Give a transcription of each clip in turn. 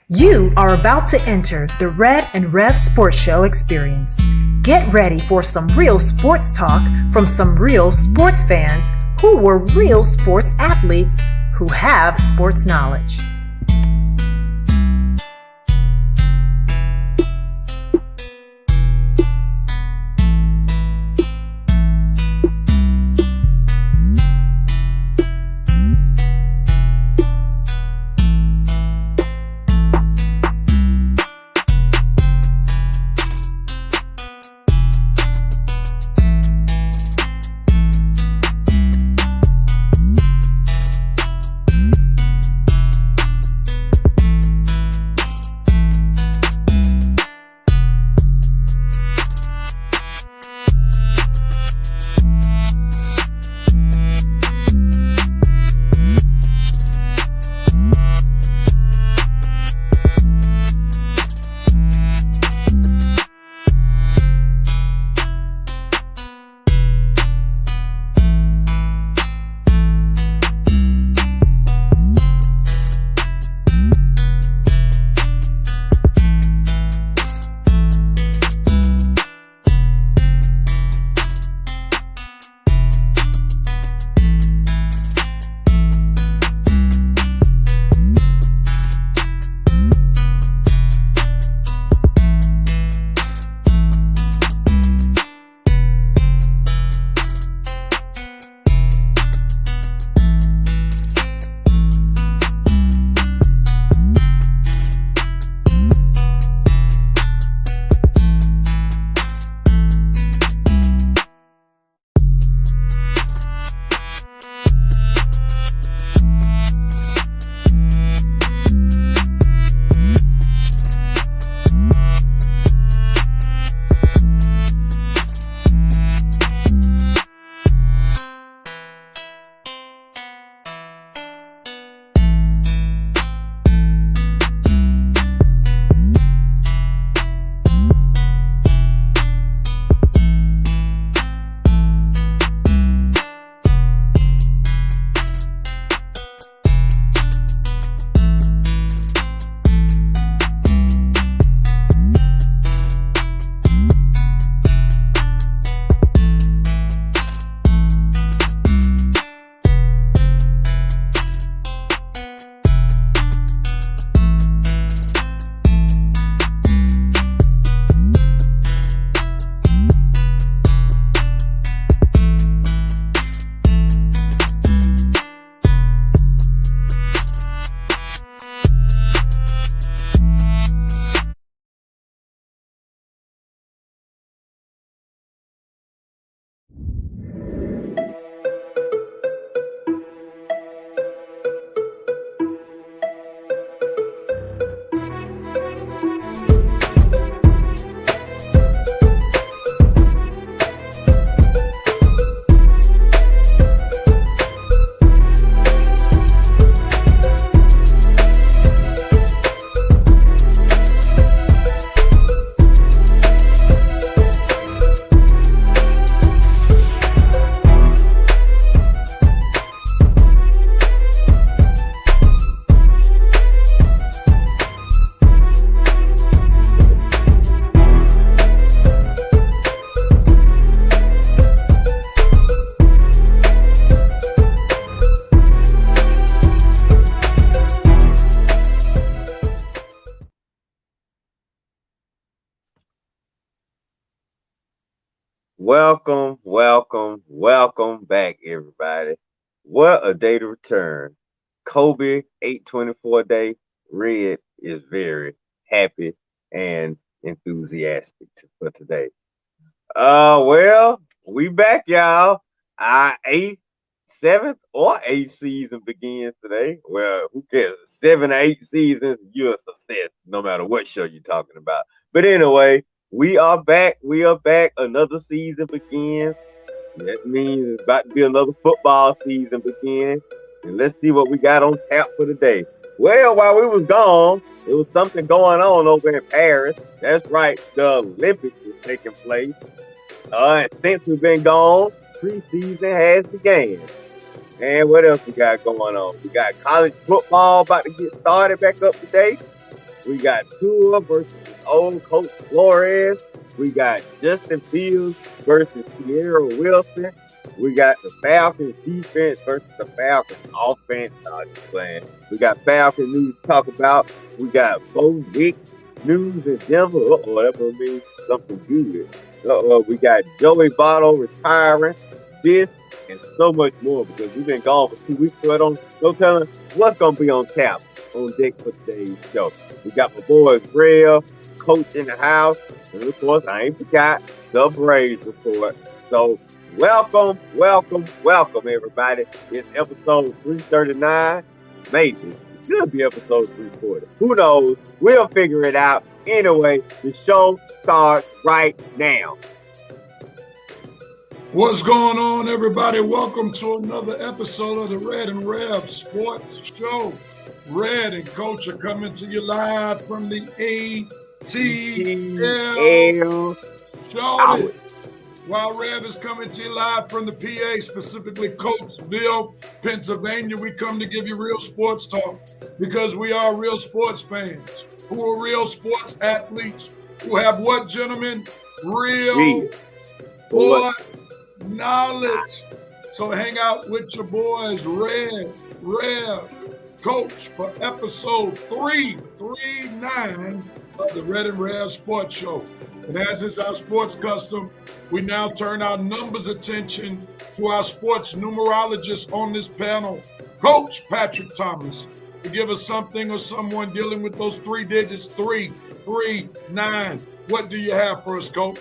You are about to enter the Red and Rev Sports Show experience. Get ready for some real sports talk from some real sports fans who were real sports athletes who have sports knowledge. Welcome back, everybody. What a day to return. Kobe 824 Day, Red is very happy and enthusiastic for today. We back, y'all. Our seventh or eighth season begins today. Well, who cares? 7 or 8 seasons, you're a success, no matter what show you're talking about. But anyway, we are back. Another season begins. That means it's about to be another football season begin. And let's see what we got on tap for today. Well, while we was gone, there was something going on over in Paris. That's right, the Olympics was taking place. And since we've been gone, preseason has begun. And what else we got going on? We got college football about to get started back up today. We got Tua versus old Coach Flores. We got Justin Fields versus Sierra Wilson. We got the Falcons defense versus the Falcons offense. Just playing. We got Falcon news to talk about. We got Bo Nix news in Denver. That will mean something good. We got Joey Votto retiring. This and so much more because we've been gone for 2 weeks. So no telling what's going to be on tap on deck for today's show. We got my boys Rev, Coach in the house, and of course I ain't forgot the Braves report. So welcome everybody. It's episode 339. Maybe it should be episode 340. Who knows? We'll figure it out. Anyway, the show starts right now. What's going on, everybody? Welcome to another episode of the Red and Rev Sports Show. Red and Coach are coming to you live from the ATL show. While Rev is coming to you live from the PA, specifically Coatesville, Pennsylvania, we come to give you real sports talk because we are real sports fans who are real sports athletes who have what, gentlemen? Real sports knowledge. So hang out with your boys, Red, Rev, Coach, for episode 339 of the Red and Rev Sports Show. And as is our sports custom, we now turn our numbers attention to our sports numerologist on this panel, Coach Patrick Thomas, to give us something or someone dealing with those 3 digits, 339. What do you have for us, Coach?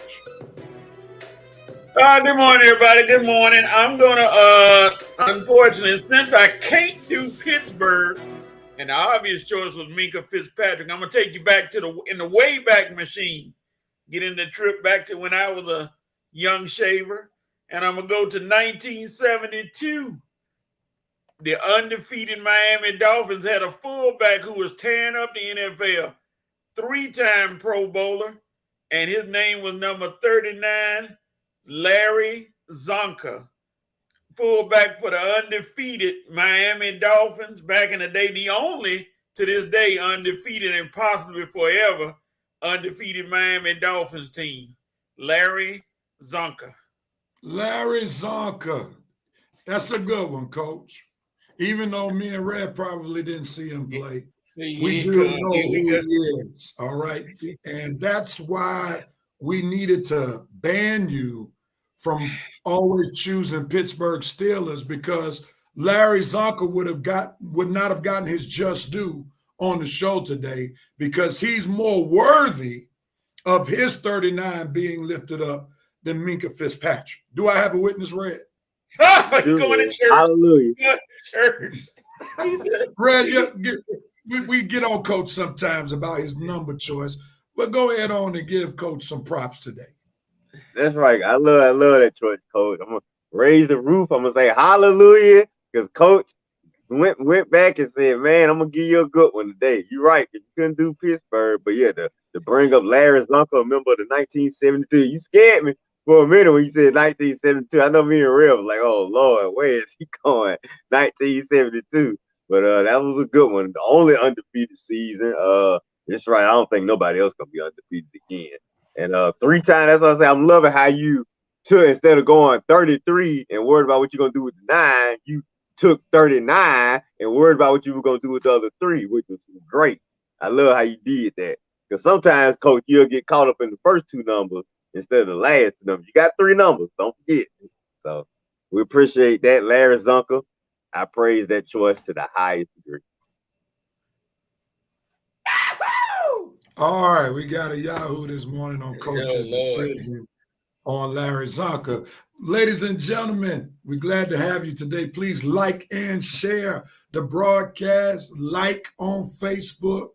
Good morning, everybody. Good morning. I'm gonna, unfortunately, since I can't do Pittsburgh, and the obvious choice was Minkah Fitzpatrick, I'm gonna take you back to the Wayback Machine, get in the trip back to when I was a young shaver, and I'm gonna go to 1972. The undefeated Miami Dolphins had a fullback who was tearing up the NFL, 3-time Pro Bowler, and his name was number 39. Larry Csonka, fullback for the undefeated Miami Dolphins back in the day, the only, to this day, undefeated and possibly forever undefeated Miami Dolphins team, Larry Csonka. Larry Csonka. That's a good one, Coach. Even though me and Red probably didn't see him play, we do know who he is, all right? And that's why we needed to ban you from always choosing Pittsburgh Steelers, because Larry Csonka would not have gotten his just due on the show today, because he's more worthy of his 39 being lifted up than Minkah Fitzpatrick. Do I have a witness, Red? Going to church. Hallelujah. Red, we get on Coach sometimes about his number choice, but go ahead on and give Coach some props today. That's right. I love that choice, Coach. I'm gonna raise the roof. I'm gonna say hallelujah, because Coach went back and said, "Man, I'm gonna give you a good one today." You're right. You couldn't do Pittsburgh, but yeah, to bring up Larry Csonka, member of the 1972. You scared me for a minute when you said 1972. I know me and Rev was like, "Oh Lord, where is he going?" 1972. But that was a good one. The only undefeated season. That's right. I don't think nobody else gonna be undefeated again. And 3 times, that's what I say. I'm loving how you took, instead of going 33 and worried about what you're going to do with the 9, you took 39 and worried about what you were going to do with the other 3, which was great. I love how you did that. Because sometimes, Coach, you'll get caught up in the first 2 numbers instead of the last 2 numbers. You got 3 numbers. Don't forget. So we appreciate that, Larry Csonka. I praise that choice to the highest degree. All right, we got a Yahoo this morning on Coach's decision on Larry Csonka. Ladies and gentlemen, we're glad to have you today. Please like and share the broadcast. Like on Facebook,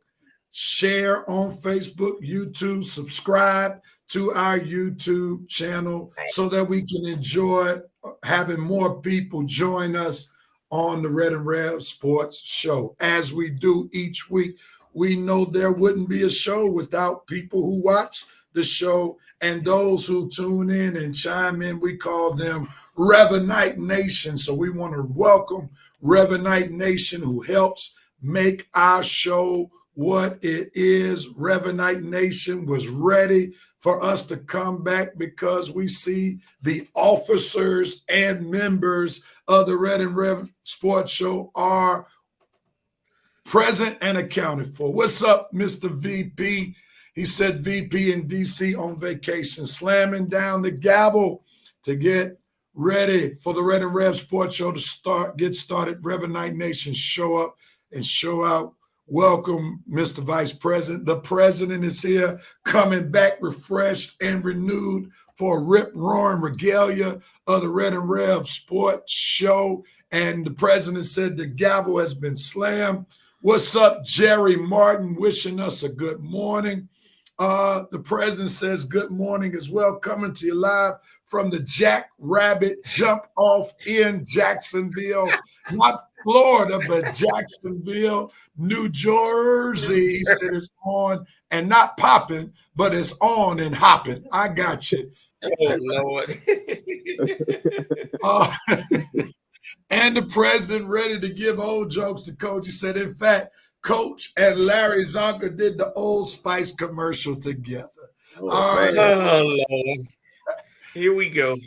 share on Facebook, YouTube, subscribe to our YouTube channel so that we can enjoy having more people join us on the Red and Rev Sports Show, as we do each week. We know there wouldn't be a show without people who watch the show and those who tune in and chime in. We call them Revanite Nation. So we want to welcome Revanite Nation, who helps make our show what it is. Revanite Nation was ready for us to come back because we see the officers and members of the Red and Rev Sports Show are present and accounted for. What's up, Mr. VP? He said VP in DC on vacation, slamming down the gavel to get ready for the Red and Rev Sports Show to get started. Revanite Nation, show up and show out. Welcome, Mr. Vice President. The president is here, coming back refreshed and renewed for a rip-roaring regalia of the Red and Rev Sports Show. And the president said the gavel has been slammed. What's up, Jerry Martin, wishing us a good morning. The president says good morning as well, coming to you live from the Jack Rabbit Jump Off in Jacksonville, not Florida, but Jacksonville, New Jersey. He said it's on and not popping, but it's on and hopping. I got you. Oh, Lord. And the president ready to give old jokes to Coach. He said, in fact, Coach and Larry Zonka did the Old Spice commercial together. Oh, Lord. Here we go.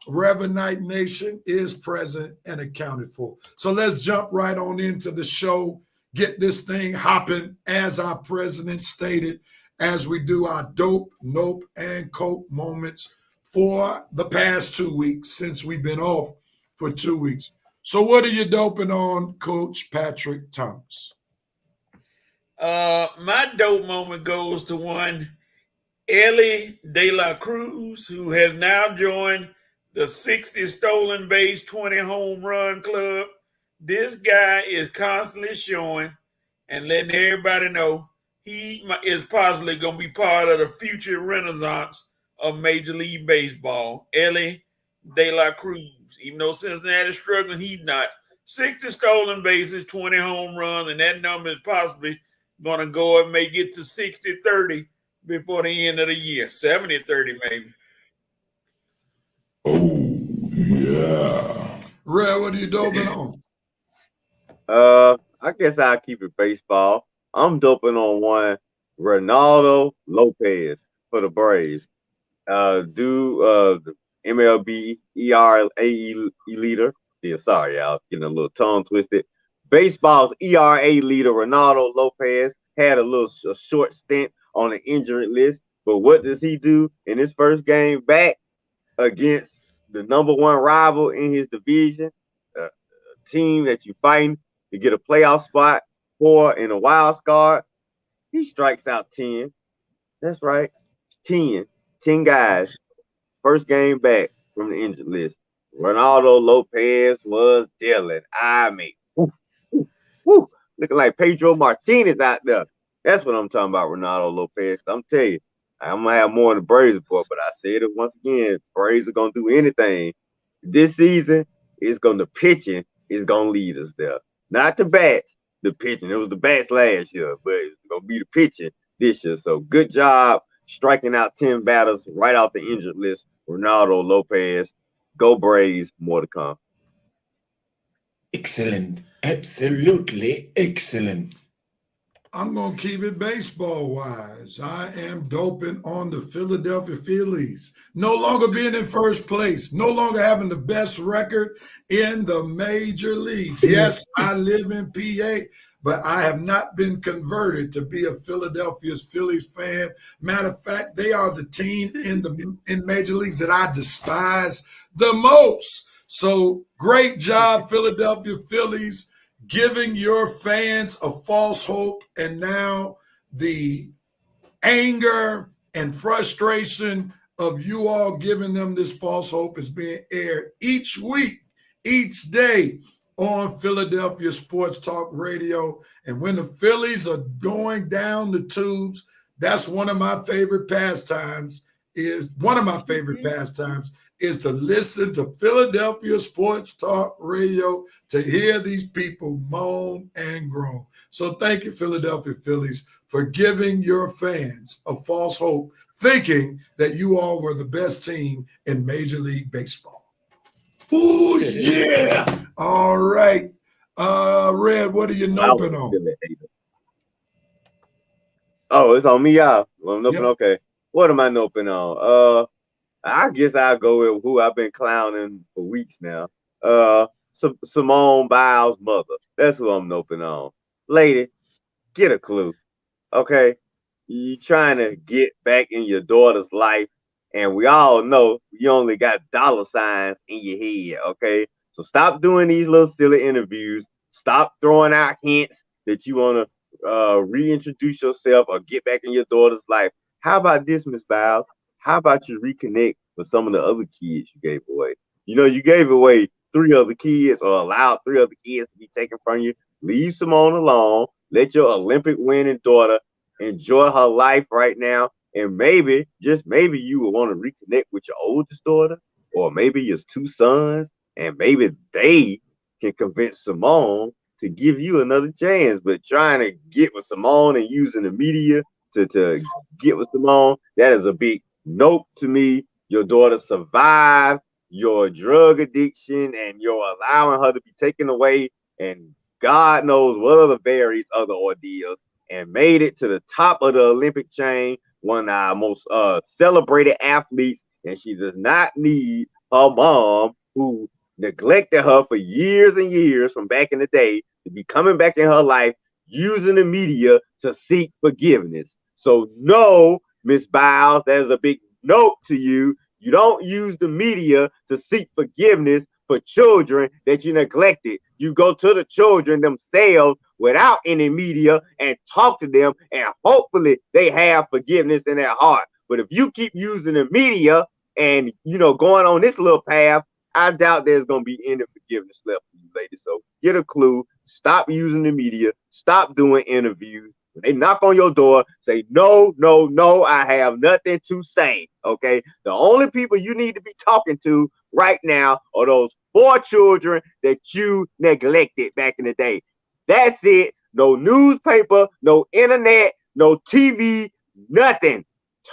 Revanite Nation is present and accounted for. So let's jump right on into the show, get this thing hopping, as our president stated, as we do our dope, nope, and cope moments for the past 2 weeks since we've been off for 2 weeks. So what are you doping on, Coach Patrick Thomas? My dope moment goes to one Elly De La Cruz, who has now joined the 60 stolen base, 20 home run club. This guy is constantly showing and letting everybody know he is possibly going to be part of the future renaissance of Major League Baseball. Elly De La Cruz. Even though Cincinnati's struggling, he's not. 60 stolen bases, 20 home runs, and that number is possibly going to go and may get to 60-30 before the end of the year. 70-30 maybe. Oh, yeah. Red, what are you doping on? I guess I'll keep it baseball. I'm doping on one Ronaldo Lopez for the Braves. The MLB ERA leader. Yeah, sorry, y'all. Getting a little tongue twisted. Baseball's ERA leader, Ronaldo Lopez, had a short stint on the injury list. But what does he do in his first game back against the number one rival in his division, a team that you fighting to get a playoff spot for in a wild card? He strikes out 10. That's right, 10 guys. First game back from the injured list. Ronaldo Lopez was dealing. I mean, looking like Pedro Martinez out there. That's what I'm talking about, Ronaldo Lopez. I'm telling you, I'm going to have more in the Braves report, but I said it once again, Braves are going to do anything. This season, the pitching is going to lead us there. Not the bats, the pitching. It was the bats last year, but it's going to be the pitching this year. So good job striking out 10 batters right off the injured list. Ronaldo Lopez. Go Braves, more to come. Excellent. Absolutely excellent. I'm going to keep it baseball-wise. I am doping on the Philadelphia Phillies. No longer being in first place. No longer having the best record in the major leagues. Yes, I live in PA, but I have not been converted to be a Philadelphia Phillies fan. Matter of fact, they are the team in major leagues that I despise the most. So great job, Philadelphia Phillies, giving your fans a false hope. And now the anger and frustration of you all giving them this false hope is being aired each week, each day on Philadelphia Sports Talk Radio. And when the Phillies are going down the tubes, that's one of my favorite pastimes is to listen to Philadelphia Sports Talk Radio to hear these people moan and groan. So thank you, Philadelphia Phillies, for giving your fans a false hope, thinking that you all were the best team in Major League Baseball. Oh, yeah. All right. Red, what are you noping on? Oh, it's on me, y'all. Well, I'm noping. Yep. Okay. What am I noping on? I guess I'll go with who I've been clowning for weeks now. Simone Biles' mother. That's who I'm noping on. Lady, get a clue. Okay. You trying to get back in your daughter's life, and we all know you only got dollar signs in your head. Okay. So stop doing these little silly interviews. Stop throwing out hints that you want to reintroduce yourself or get back in your daughter's life. How about this, Miss Biles? How about you reconnect with some of the other kids you gave away? You know, you gave away 3 other kids or allowed 3 other kids to be taken from you. Leave Simone alone. Let your Olympic winning daughter enjoy her life right now. And maybe, just maybe, you will want to reconnect with your oldest daughter or maybe your 2 sons. And maybe they can convince Simone to give you another chance. But trying to get with Simone and using the media to get with Simone, that is a big nope to me. Your daughter survived your drug addiction and you're allowing her to be taken away, and God knows what other various other ordeals, and made it to the top of the Olympic chain, one of our most celebrated athletes, and she does not need her mom, who neglected her for years and years from back in the day, to be coming back in her life using the media to seek forgiveness. So no, Miss Biles, that is a big note to you. You don't use the media to seek forgiveness for children that you neglected. You go to the children themselves without any media and talk to them, and hopefully they have forgiveness in their heart. But if you keep using the media and, you know, going on this little path, I doubt there's going to be any forgiveness left for you, ladies. So get a clue. Stop using the media. Stop doing interviews. When they knock on your door, say, no, no, no, I have nothing to say. Okay. The only people you need to be talking to right now are those 4 children that you neglected back in the day. That's it. No newspaper, no internet, no TV, nothing.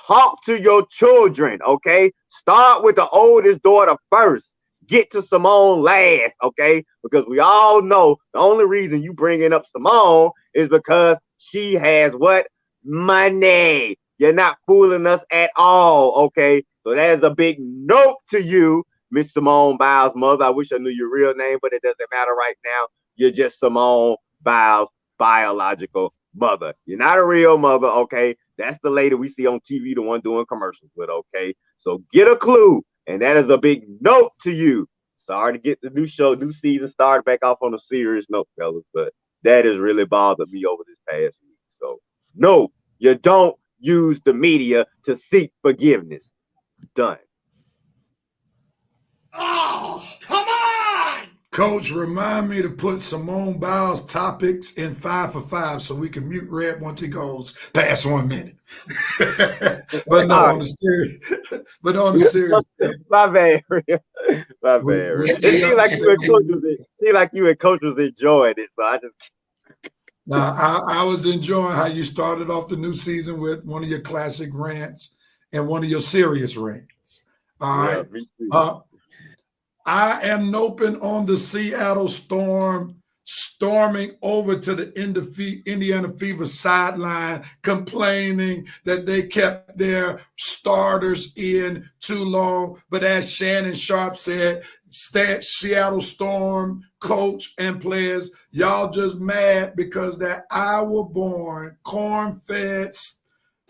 Talk to your children. Okay. Start with the oldest daughter first. Get to Simone last, okay? Because we all know the only reason you bringing up Simone is because she has what? Money. You're not fooling us at all, okay? So that is a big note to you, Miss Simone Biles' mother. I wish I knew your real name, but it doesn't matter right now. You're just Simone Biles' biological mother. You're not a real mother, okay? That's the lady we see on TV, the one doing commercials with, okay? So get a clue. And that is a big note to you. Sorry to get the new season started back off on a serious note, fellas, but that has really bothered me over this past week. So, no, you don't use the media to seek forgiveness. Done. Oh, come on! Coach, remind me to put Simone Biles' topics in 5 for 5 so we can mute Red once he goes past 1 minute. But no, on the serious. But on the serious. My bad. My bad. It seemed like you and Coach was enjoying it, so I just. Now, I was enjoying how you started off the new season with one of your classic rants and one of your serious rants. All right. Me too. I am noping on the Seattle Storm storming over to the Indiana Fever sideline, complaining that they kept their starters in too long. But as Shannon Sharpe said, Seattle Storm coach and players, y'all just mad because that Iowa-born, corn-fed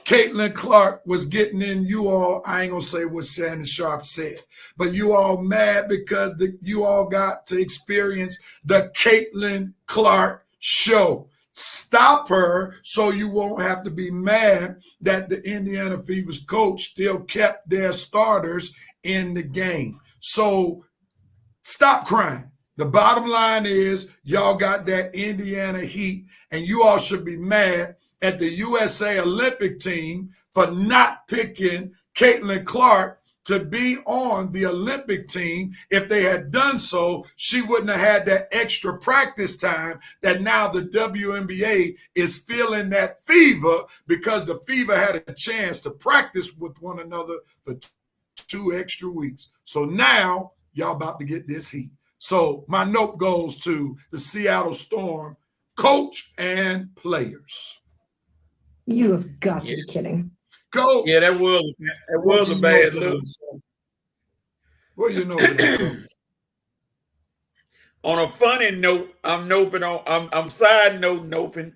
Caitlin Clark was getting in you all. I ain't going to say what Shannon Sharpe said, but you all mad because you all got to experience the Caitlin Clark show. Stop her so you won't have to be mad that the Indiana Fever's coach still kept their starters in the game. So stop crying. The bottom line is y'all got that Indiana heat, and you all should be mad at the USA Olympic team for not picking Caitlin Clark to be on the Olympic team. If they had done so, she wouldn't have had that extra practice time that now the WNBA is feeling that fever because the Fever had a chance to practice with one another for 2 extra weeks. So now y'all about to get this heat. So my note goes to the Seattle Storm coach and players. You have got to be kidding. Coach. Yeah, that was a bad look. What do you know about that, Coach? On a funny note, I'm side note noping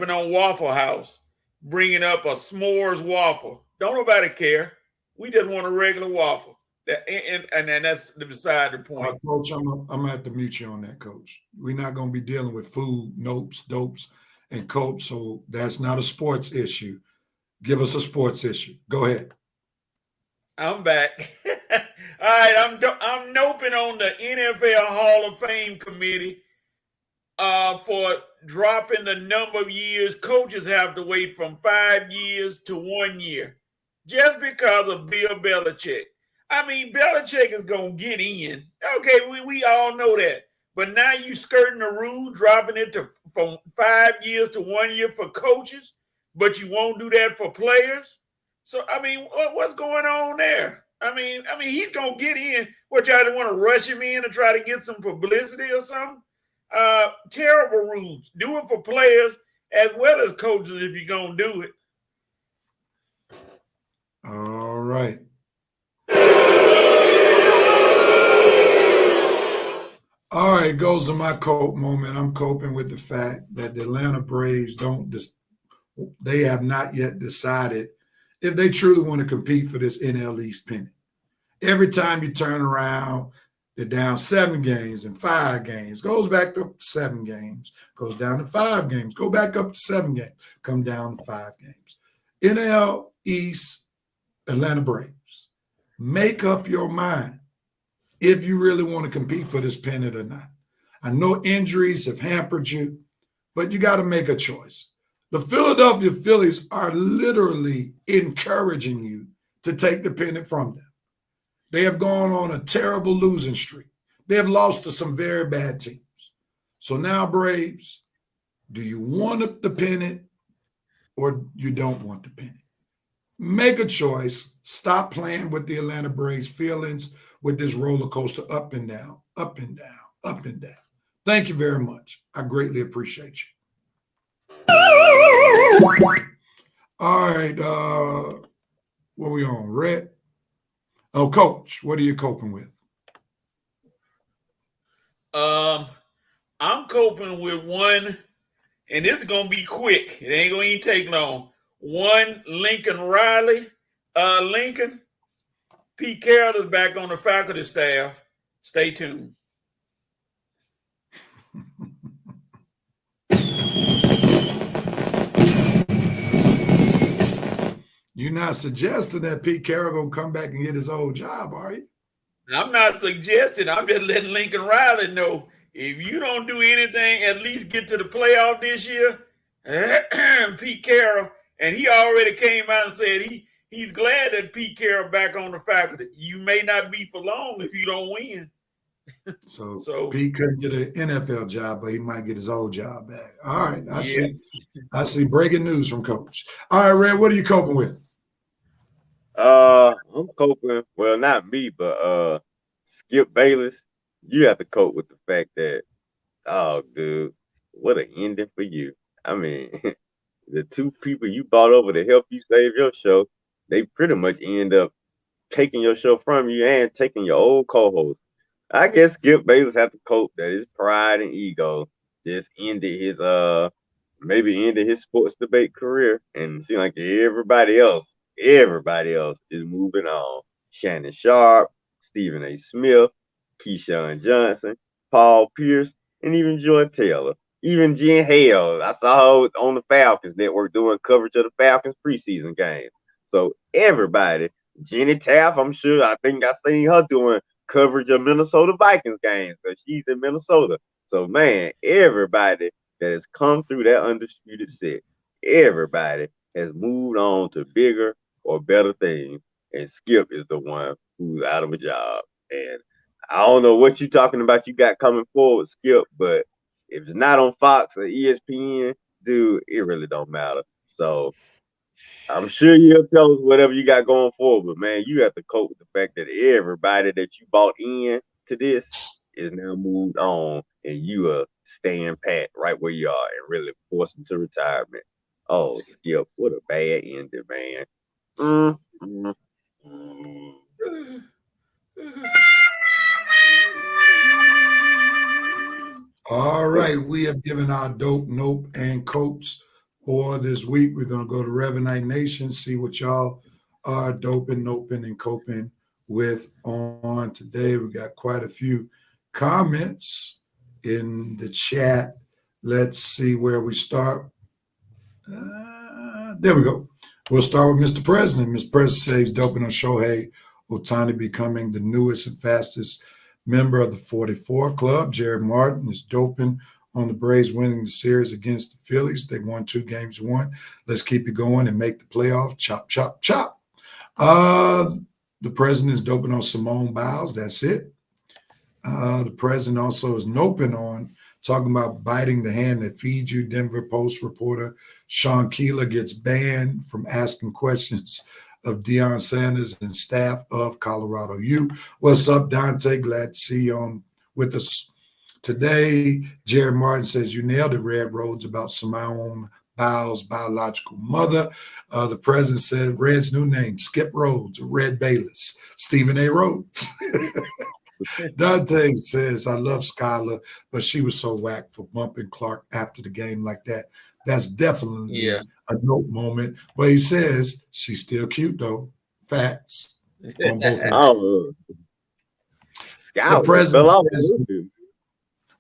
on Waffle House, bringing up a s'mores waffle. Don't nobody care. We just want a regular waffle. And that's beside the point. Coach, I'm gonna have to mute you on that, Coach. We're not gonna be dealing with food, nopes, dopes, and copes, so that's not a sports issue. Give us a sports issue. Go ahead. I'm back. All right, I'm noping on the NFL Hall of Fame committee for dropping the number of years coaches have to wait from 5 years to 1 year, just because of Bill Belichick. I mean, Belichick is gonna get in. Okay, we all know that. But now you skirting the rule, dropping it from 5 years to 1 year for coaches, but you won't do that for players. So I mean, what's going on there? I mean, he's gonna get in. What, y'all want to rush him in to try to get some publicity or something? Terrible rules. Do it for players as well as coaches if you're gonna do it. All right. All right, it goes to my cope moment. I'm coping with the fact that the Atlanta Braves they have not yet decided if they truly want to compete for this NL East pennant. Every time you turn around, they're down 7 games and 5 games, goes back to 7 games, goes down to 5 games, go back up to 7 games, come down to 5 games. NL East, Atlanta Braves, make up your mind if you really want to compete for this pennant or not. I know injuries have hampered you, but you got to make a choice. The Philadelphia Phillies are literally encouraging you to take the pennant from them. They have gone on a terrible losing streak. They have lost to some very bad teams. So now, Braves, do you want the pennant or you don't want the pennant? Make a choice. Stop playing with the Atlanta Braves' feelings with this roller coaster up and down, up and down, up and down. Thank you very much. I greatly appreciate you. All right. What are we on? Red? Oh, Coach, what are you coping with? I'm coping with one, and this is going to be quick. It ain't going to even take long. One, Lincoln Riley. Lincoln, Pete Carroll is back on the faculty staff. Stay tuned. You're not suggesting that Pete Carroll gonna come back and get his old job, are you? I'm not suggesting. I'm just letting Lincoln Riley know, if you don't do anything, at least get to the playoff this year. Pete Carroll, and he already came out and said he's glad that Pete Carroll back on the faculty. You may not be for long if you don't win. So Pete couldn't get an NFL job, but he might get his old job back. All right, I see breaking news from Coach. All right, Red, what are you coping with? I'm coping. Well, not me, but Skip Bayless. You have to cope with the fact that, oh, dude, what an ending for you. I mean, the 2 people you brought over to help you save your show, they pretty much end up taking your show from you and taking your old co-host. I guess Skip Bayless had to cope that his pride and ego just ended his sports debate career, and it seemed like everybody else is moving on. Shannon Sharp, Stephen A. Smith, Keyshawn Johnson, Paul Pierce, and even Joy Taylor. Even Jen Hale, I saw her on the Falcons Network doing coverage of the Falcons preseason game. So everybody, Jenny Taft, I think I seen her doing coverage of Minnesota Vikings games because she's in Minnesota. So, man, everybody that has come through that undisputed set, everybody has moved on to bigger or better things. And Skip is the one who's out of a job. And I don't know what you're talking about you got coming forward, Skip, but if it's not on Fox or ESPN, dude, it really don't matter. So I'm sure you'll tell us whatever you got going forward, but man, you have to cope with the fact that everybody that you bought in to this is now moved on, and you are staying pat right where you are and really forced into retirement. Oh, Skip, what a bad ending, man. Mm, mm, mm. All right, we have given our dope, nope, and coats for this week. We're gonna go to Revenite Nation, see what y'all are doping, noping, and coping with on today. We got quite a few comments in the chat. Let's see where we start. There we go. We'll start with Mr. President. Mr. President says doping on Shohei Ohtani becoming the newest and fastest member of the 44 club. Jared Martin is doping on the Braves winning the series against the Phillies. They won 2 games to 1. Let's keep it going and make the playoff. Chop, chop, chop. The president is doping on Simone Biles. That's it. The president also is noping on talking about biting the hand that feeds you. Denver Post reporter Sean Keeler gets banned from asking questions of Deion Sanders and staff of Colorado U. What's up, Dante? Glad to see you on with us today. Jared Martin says you nailed it, Red Rhodes, about Simone Biles' biological mother. The president said Red's new name, Skip Rhodes, Red Bayless, Stephen A. Rhodes. Dante says, I love Skylar, but she was so whack for bumping Clark after the game like that. That's definitely a note moment. But he says she's still cute, though. Facts. On both Oh, the president says,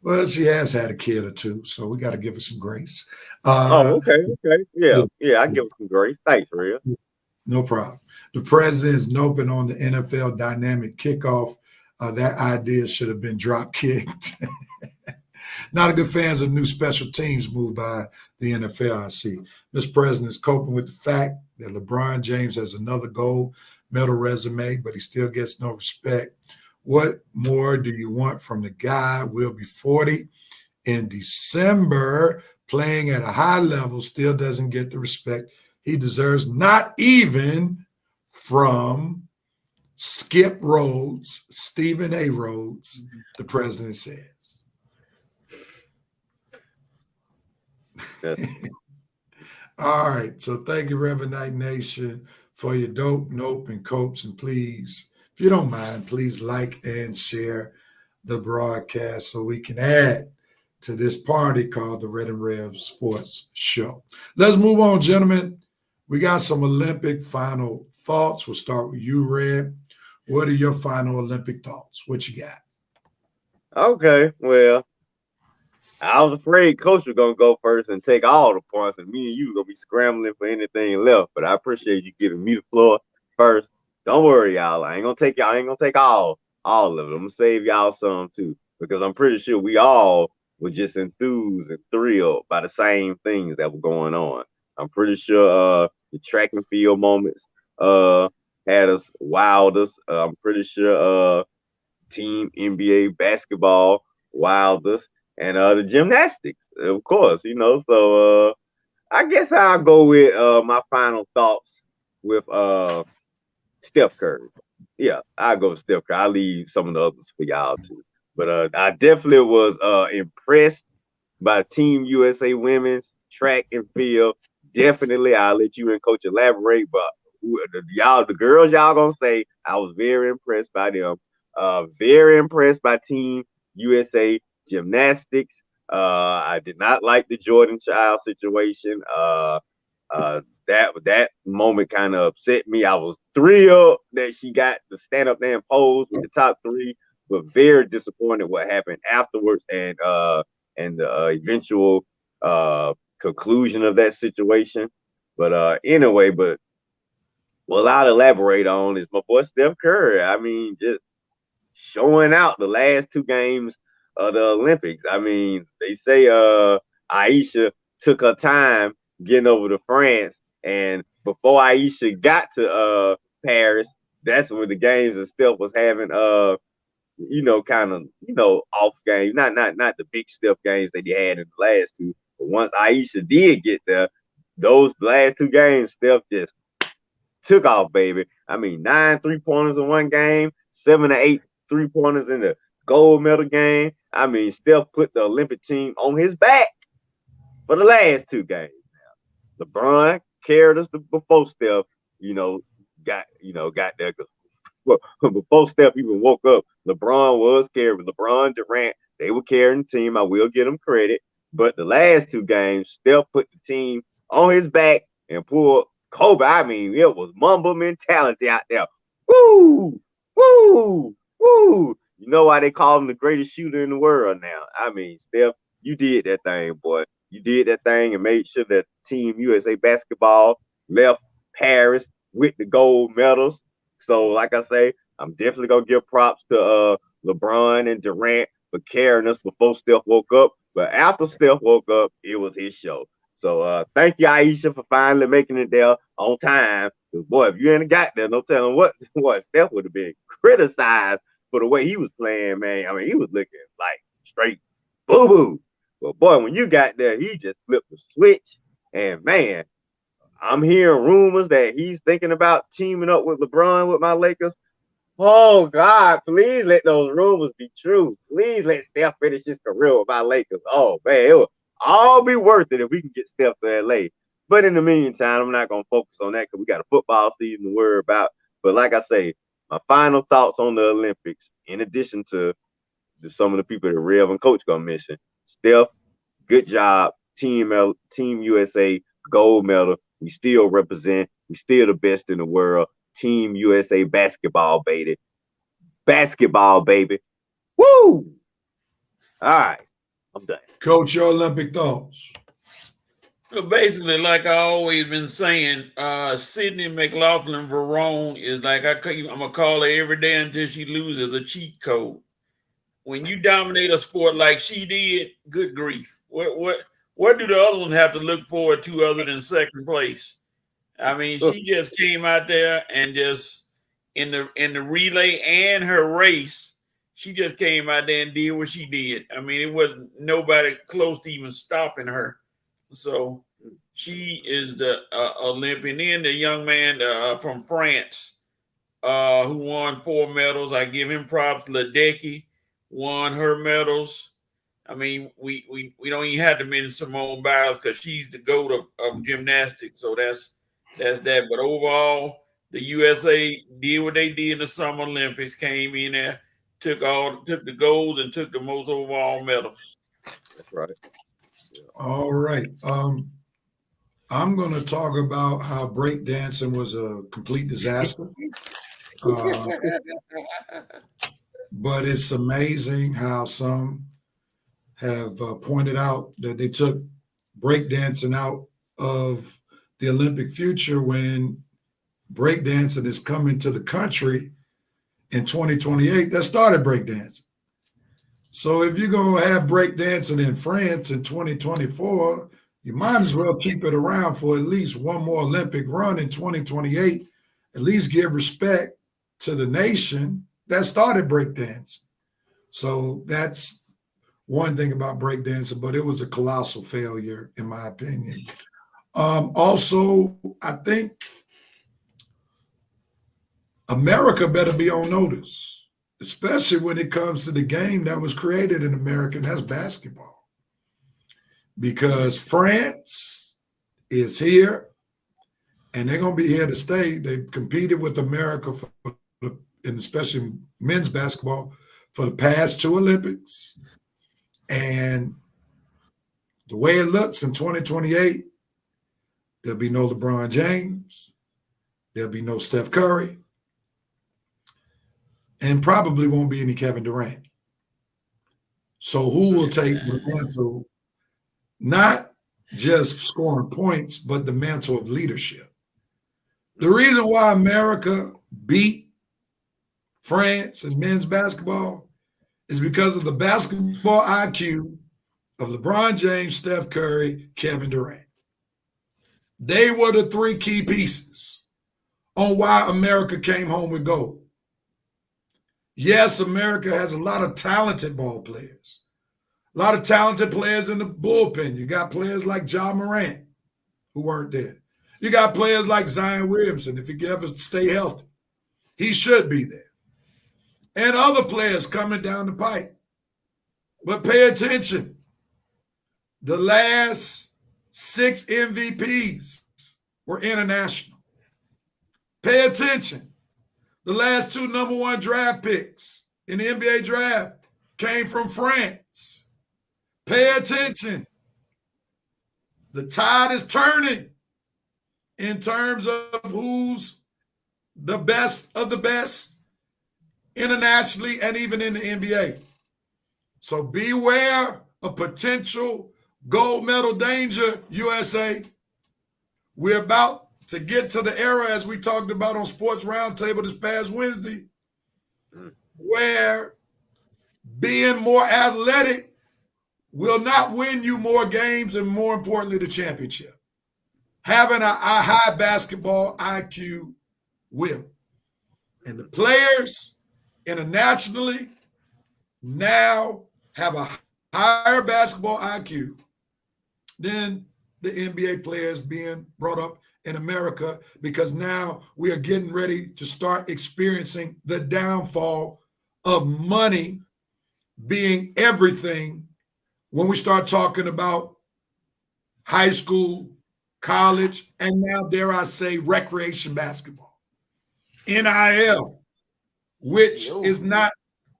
well, she has had a kid or two, so we got to give her some grace. Okay. Yeah, I give her some grace. Thanks, Real. No problem. The president is noping on the NFL dynamic kickoff. That idea should have been drop kicked. Not a good fans of new special teams moved by the NFL, I see. This president is coping with the fact that LeBron James has another gold medal resume, but he still gets no respect. What more do you want from the guy? Will be 40 in December, playing at a high level, still doesn't get the respect he deserves, not even from Skip Rhodes, Stephen A. Rhodes, the president says. All right. So thank you, Revenite Nation, for your dope, nope, and copes. And please, if you don't mind, please like and share the broadcast so we can add to this party called the Red and Rev Sports Show. Let's move on, gentlemen. We got some Olympic final thoughts. We'll start with you, Red. What are your final Olympic thoughts? What you got? Okay, well, I was afraid Coach was gonna go first and take all the points, and me and you gonna be scrambling for anything left. But I appreciate you giving me the floor first. Don't worry, y'all. I ain't gonna take all of it. I'm gonna save y'all some too, because I'm pretty sure we all were just enthused and thrilled by the same things that were going on. I'm pretty sure the track and field moments had us wild us. I'm pretty sure team NBA basketball wild us. And the gymnastics, of course, So I guess I'll go with my final thoughts with Steph Curry. Yeah, I'll go with Steph Curry. I'll leave some of the others for y'all too. But I definitely was impressed by Team USA women's track and field. Definitely, I'll let you and Coach elaborate. But the girls y'all gonna say, I was very impressed by them. Very impressed by Team USA gymnastics. I did not like the Jordan Child situation. That moment kind of upset me. I was thrilled that she got to stand up there and pose with the top 3, but very disappointed what happened afterwards and the eventual conclusion of that situation. But anyway, what I'll elaborate on is my boy Steph Curry. I mean, just showing out the last 2 games of the Olympics. I mean, they say Aisha took her time getting over to France, and before Aisha got to Paris, that's when the games and Steph was having kind of off games, not the big Steph games that he had in the last 2. But once Aisha did get there, those last 2 games, Steph just took off, baby. I mean, 9 3-pointers in one game, 7 or 8 3-pointers in the gold medal game. I mean, Steph put the Olympic team on his back for the last 2 games. LeBron carried us before Steph, got there. Well, before Steph even woke up, LeBron was carrying. LeBron, Durant, they were carrying the team. I will give them credit. But the last 2 games, Steph put the team on his back and pulled Kobe. I mean, it was Mamba mentality out there. Woo! Woo! Woo! You know why they call him the greatest shooter in the world now? I mean, Steph, you did that thing, boy. You did that thing and made sure that Team USA basketball left Paris with the gold medals. So, like I say, I'm definitely gonna give props to LeBron and Durant for carrying us before Steph woke up. But after Steph woke up, it was his show. So thank you, Aisha, for finally making it there on time. Because boy, if you hadn't got there, no telling what Steph would have been criticized for the way he was playing, man. I mean, he was looking like straight boo-boo. But boy, when you got there, he just flipped the switch. And man, I'm hearing rumors that he's thinking about teaming up with LeBron with my Lakers. Oh God, please let those rumors be true. Please let Steph finish his career with my Lakers. Oh man, it will all be worth it if we can get Steph to LA. But in the meantime, I'm not gonna focus on that because we got a football season to worry about. But like I say, my final thoughts on the Olympics, in addition to some of the people that Rev and Coach gonna mention, Steph, good job, Team USA, gold medal. We still represent. We still the best in the world. Team USA basketball, baby. Basketball, baby. Woo! All right. I'm done. Coach, your Olympic thoughts. So basically, like I always been saying, Sydney McLaughlin-Varone is like I'm gonna call her every day until she loses a cheat code. When you dominate a sport like she did, good grief. What do the other ones have to look forward to other than second place? I mean, she just came out there and just in the relay and her race, she just came out there and did what she did. I mean, it wasn't nobody close to even stopping her. So she is the Olympian. Then the young man from France who won 4 medals. I give him props. Ledecky won her medals. I mean, we don't even have to mention Simone Biles because she's the GOAT of gymnastics. So that's that. But overall, the USA did what they did in the Summer Olympics, came in there, took the golds and took the most overall medals. That's right. Yeah. All right. I'm going to talk about how breakdancing was a complete disaster. But it's amazing how some have pointed out that they took breakdancing out of the Olympic future when breakdancing is coming to the country in 2028 that started breakdancing. So if you're going to have breakdancing in France in 2024, you might as well keep it around for at least one more Olympic run in 2028. At least give respect to the nation that started breakdancing. So that's one thing about breakdancing, but it was a colossal failure, in my opinion. Also, I think America better be on notice, especially when it comes to the game that was created in America, and that's basketball. Because France is here, and they're going to be here to stay. They've competed with America, and especially men's basketball, for the past 2 Olympics. And the way it looks in 2028, there'll be no LeBron James, there'll be no Steph Curry, and probably won't be any Kevin Durant. So who will take the mantle, not just scoring points, but the mantle of leadership? The reason why America beat France in men's basketball is because of the basketball IQ of LeBron James, Steph Curry, Kevin Durant. They were the 3 key pieces on why America came home with gold. Yes, America has a lot of talented ball players, a lot of talented players in the bullpen. You got players like Ja Morant, who weren't there. You got players like Zion Williamson, if he could ever stay healthy. He should be there. And other players coming down the pipe. But pay attention. The last 6 MVPs were international. Pay attention. The last 2 number 1 draft picks in the NBA draft came from France. Pay attention. The tide is turning in terms of who's the best of the best internationally and even in the NBA. So beware of potential gold medal danger, USA. We're about to get to the era, as we talked about on Sports Roundtable this past Wednesday, where being more athletic will not win you more games and, more importantly, the championship. Having a high basketball IQ will. And the players internationally now have a higher basketball IQ than the NBA players being brought up in America, because now we are getting ready to start experiencing the downfall of money being everything when we start talking about high school, college, and now, dare I say, recreation basketball. NIL, which is not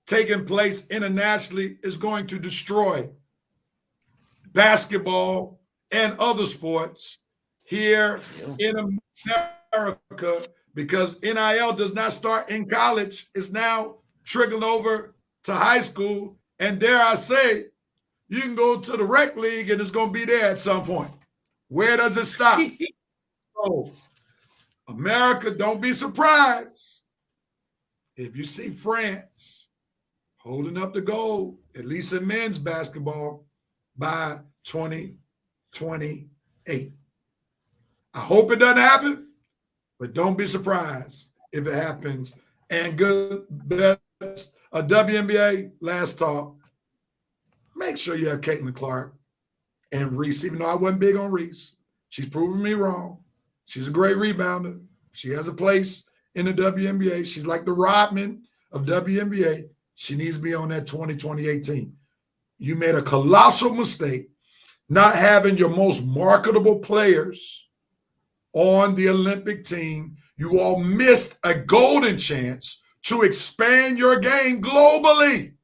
taking place internationally, is going to destroy basketball and other sports here in America, because NIL does not start in college. It's now trickling over to high school. And dare I say, you can go to the rec league and it's going to be there at some point. Where does it stop? So, America, don't be surprised if you see France holding up the gold, at least in men's basketball, by 2028. I hope it doesn't happen, but don't be surprised if it happens. And good, a WNBA last talk. Make sure you have Caitlin Clark and Reese, even though I wasn't big on Reese. She's proven me wrong. She's a great rebounder. She has a place in the WNBA. She's like the Rodman of WNBA. She needs to be on that 2028 team. You made a colossal mistake not having your most marketable players on the Olympic team. You all missed a golden chance to expand your game globally.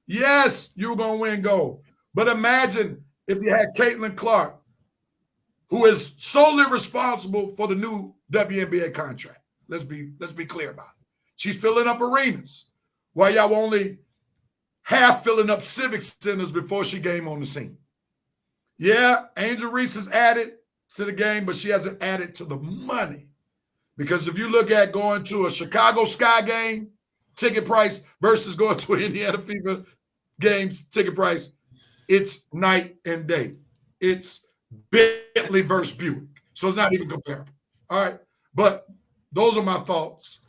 Yes, you were going to win gold. But imagine if you had Caitlin Clark, who is solely responsible for the new WNBA contract. Let's be clear about it. She's filling up arenas while y'all were only half filling up civic centers before she came on the scene. Yeah, Angel Reese has added to the game, but she hasn't added to the money. Because if you look at going to a Chicago Sky game ticket price versus going to an Indiana Fever games ticket price, it's night and day. It's Bentley versus Buick. So it's not even comparable. All right. But those are my thoughts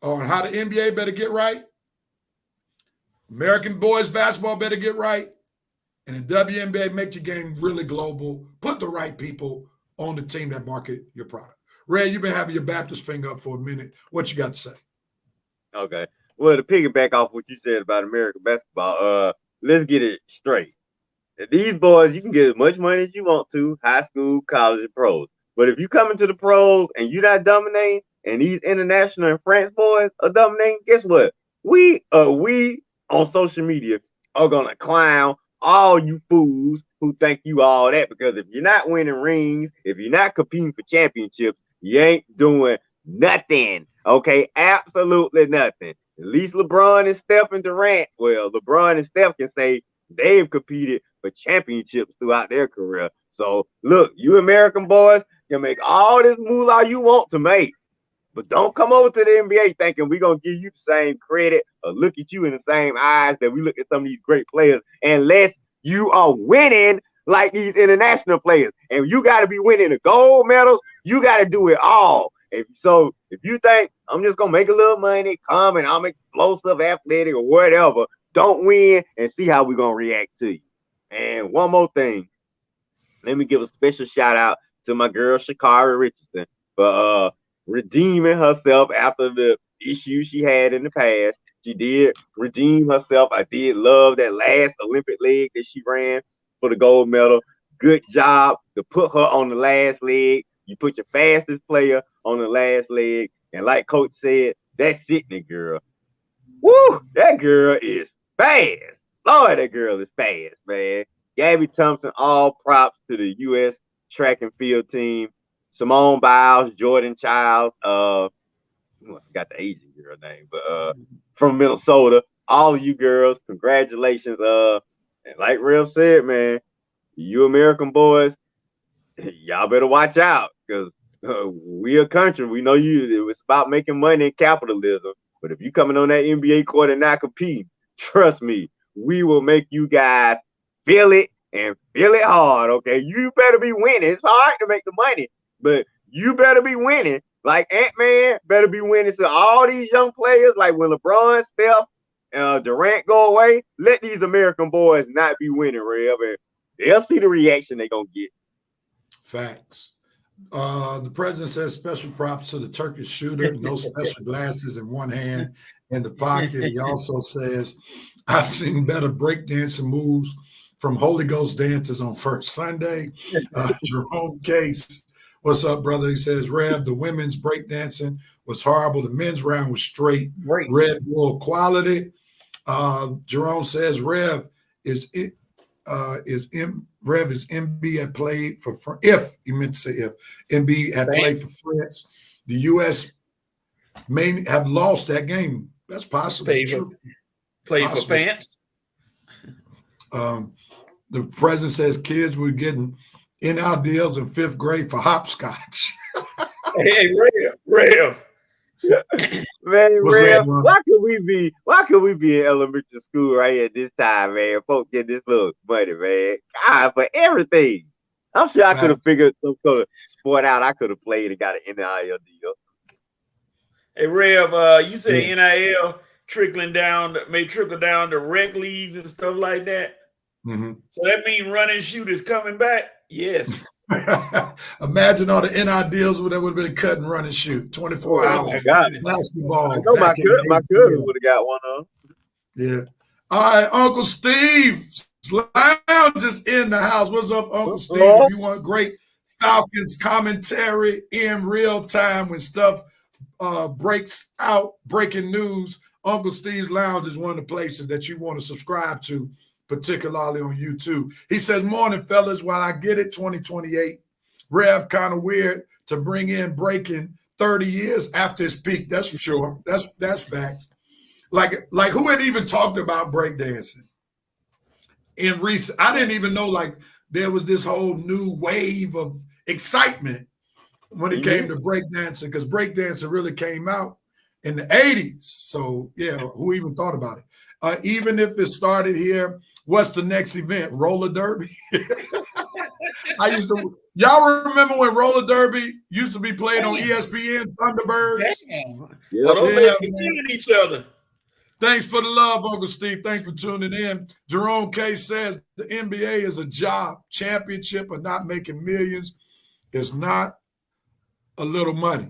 on how the NBA better get right. American boys basketball better get right. And the WNBA, make your game really global. Put the right people on the team that market your product. Red, you've been having your Baptist finger up for a minute. What you got to say? Okay. Well, to piggyback off what you said about American basketball, let's get it straight. These boys, you can get as much money as you want to, high school, college, and pros. But if you come into the pros and you're not dominating, and these international and France boys are dominating, guess what? We on social media are gonna clown all you fools who think you all that, because if you're not winning rings, if you're not competing for championships, you ain't doing nothing. Okay, absolutely nothing. At least LeBron and Steph and Durant, well, LeBron and Steph can say they've competed for championships throughout their career. So look, you American boys can make all this moolah you want to make, but don't come over to the NBA thinking we're going to give you the same credit or look at you in the same eyes that we look at some of these great players, unless you are winning like these international players. And you got to be winning the gold medals. You got to do it all. If you think I'm just going to make a little money, come and I'm explosive, athletic, or whatever, don't win and see how we're going to react to you. And one more thing. Let me give a special shout out to my girl, Sha'Carri Richardson, for redeeming herself after the issues she had in the past. She did redeem herself. I did love that last Olympic leg that she ran for the gold medal. good job to put her on the last leg. You put your fastest player on the last leg. And like Coach said, that Sydney girl, woo, that girl is fast. Lord, that girl is fast, man. Gabby Thompson, all props to the U.S. track and field team. Simone Biles, Jordan Childs, I forgot the Asian girl name, but from Minnesota. All of you girls, congratulations. And like Rev said, man, you American boys, y'all better watch out because we a country. We know you. It's about making money and capitalism. But if you coming on that NBA court and not competing, trust me, we will make you guys feel it and feel it hard. Okay, you better be winning. It's hard to make the money, but you better be winning. Like Ant-Man better be winning. So all these young players, like when LeBron, Steph, Durant go away, let these American boys not be winning, Rev, and they'll see the reaction they're going to get. Facts. The president says special props to the Turkish shooter, no special glasses in one hand in the pocket. He also says, I've seen better breakdancing moves from Holy Ghost dancers on First Sunday. Jerome Case, what's up, brother? He says, Rev, the women's breakdancing was horrible. The men's round was straight. Red Bull quality. Jerome says Rev is MB had played for if he meant to say if MB had played for France, the U.S. may have lost that game. That's possible. Play for pants. The president says kids were getting NIL deals in 5th grade for hopscotch. Hey, Rev. Man, Rev, why could we be in elementary school right here at this time, man? Folks get this little money, man. God, for everything. I'm sure I could have figured some sort of sport out. I could have played and got an NIL deal. Hey, Rev, you said NIL may trickle down to rec leagues and stuff like that. Mm-hmm. So that means run and shoot is coming back? Yes. Imagine all the NIL deals that would have been cut and run and shoot. 24 hours. My God. Basketball. I know my cousin would have got one of them. Yeah. All right, Uncle Steve Lounge is in the house. What's up, Uncle Steve? If you want great Falcons commentary in real time when stuff breaks out, breaking news, Uncle Steve's Lounge is one of the places that you want to subscribe to, particularly on YouTube. He says, morning, fellas. While I get it, 2028, Rev kind of weird to bring in breaking 30 years after his peak. That's for sure. That's facts. Like who had even talked about breakdancing in recent? I didn't even know like there was this whole new wave of excitement when it came to breakdancing, because breakdancing really came out in the 80s. So yeah, who even thought about it? Even if it started here, what's the next event? Roller derby. Y'all remember when roller derby used to be played on ESPN, Thunderbirds? They're killing each other. Thanks for the love, Uncle Steve. Thanks for tuning in. Jerome K says the NBA is a job. Championship or not making millions is not a little money.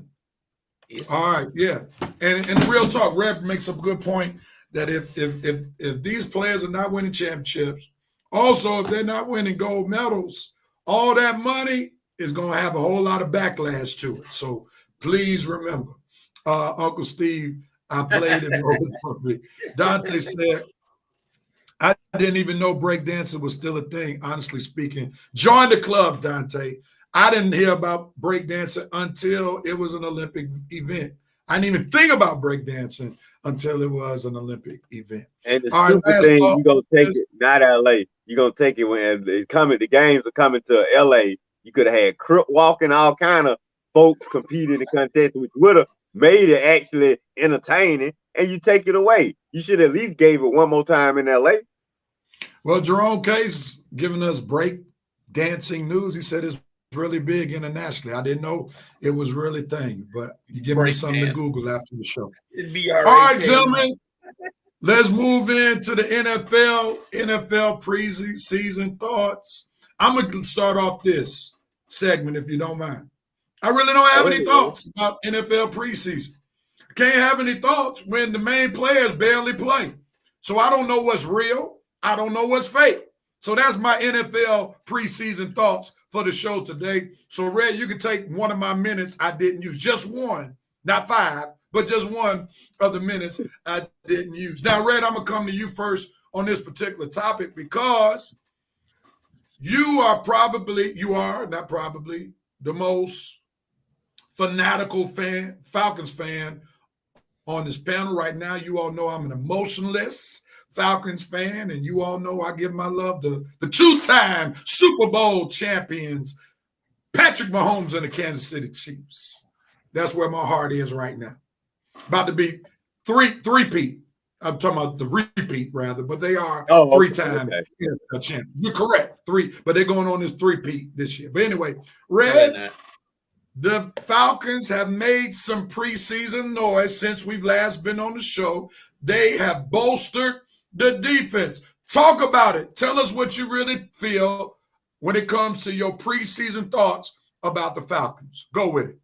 All right, yeah. And real talk, Rev makes a good point that if these players are not winning championships, also if they're not winning gold medals, all that money is going to have a whole lot of backlash to it. So please remember, Uncle Steve, I played in roller. Dante said, I didn't even know breakdancing was still a thing, honestly speaking. Join the club, Dante. I didn't hear about breakdancing until it was an Olympic event. I didn't even think about breakdancing until it was an Olympic event. And the stupid thing, you're going to take it, not LA. You're going to take it when it's coming, the games are coming to LA. You could have had Crip walking, all kind of folks competing in the contest, which would have made it actually entertaining, and you take it away. You should at least gave it one more time in LA. Well, Jerome Case giving us break dancing news. He said it's really big internationally. I didn't know it was really a thing, but you give me something to Google after the show. All right, gentlemen, let's move into the NFL preseason thoughts. I'm going to start off this segment, if you don't mind. I really don't have any thoughts about NFL preseason. I can't have any thoughts when the main players barely play. So I don't know what's real. I don't know what's fake. So that's my NFL preseason thoughts for the show today. So, Red, you can take one of my minutes I didn't use. Just one, not 5, but just one of the minutes I didn't use. Now, Red, I'm going to come to you first on this particular topic because you are the most fanatical Falcons fan on this panel right now. You all know I'm an emotionless Falcons fan, and you all know I give my love to the 2-time Super Bowl champions, Patrick Mahomes and the Kansas City Chiefs. That's where my heart is right now. About to be three-peat. I'm talking about the repeat, rather, but they are 3-time champions. You're correct, 3, but they're going on this 3-peat this year. But anyway, Red, the Falcons have made some preseason noise since we've last been on the show. They have bolstered the defense. Talk about it. Tell us what you really feel when it comes to your preseason thoughts about the Falcons. Go with it.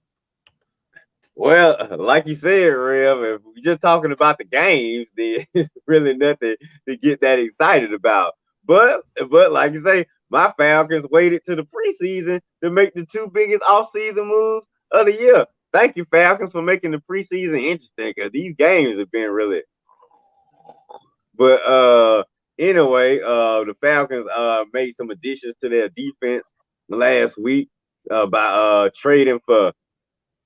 Well, like you said, Rev, if we're just talking about the games, there's really nothing to get that excited about. But like you say, my Falcons waited to the preseason to make the 2 biggest offseason moves of the year. Thank you, Falcons, for making the preseason interesting, because these games have been really. But anyway, the Falcons made some additions to their defense last week by trading for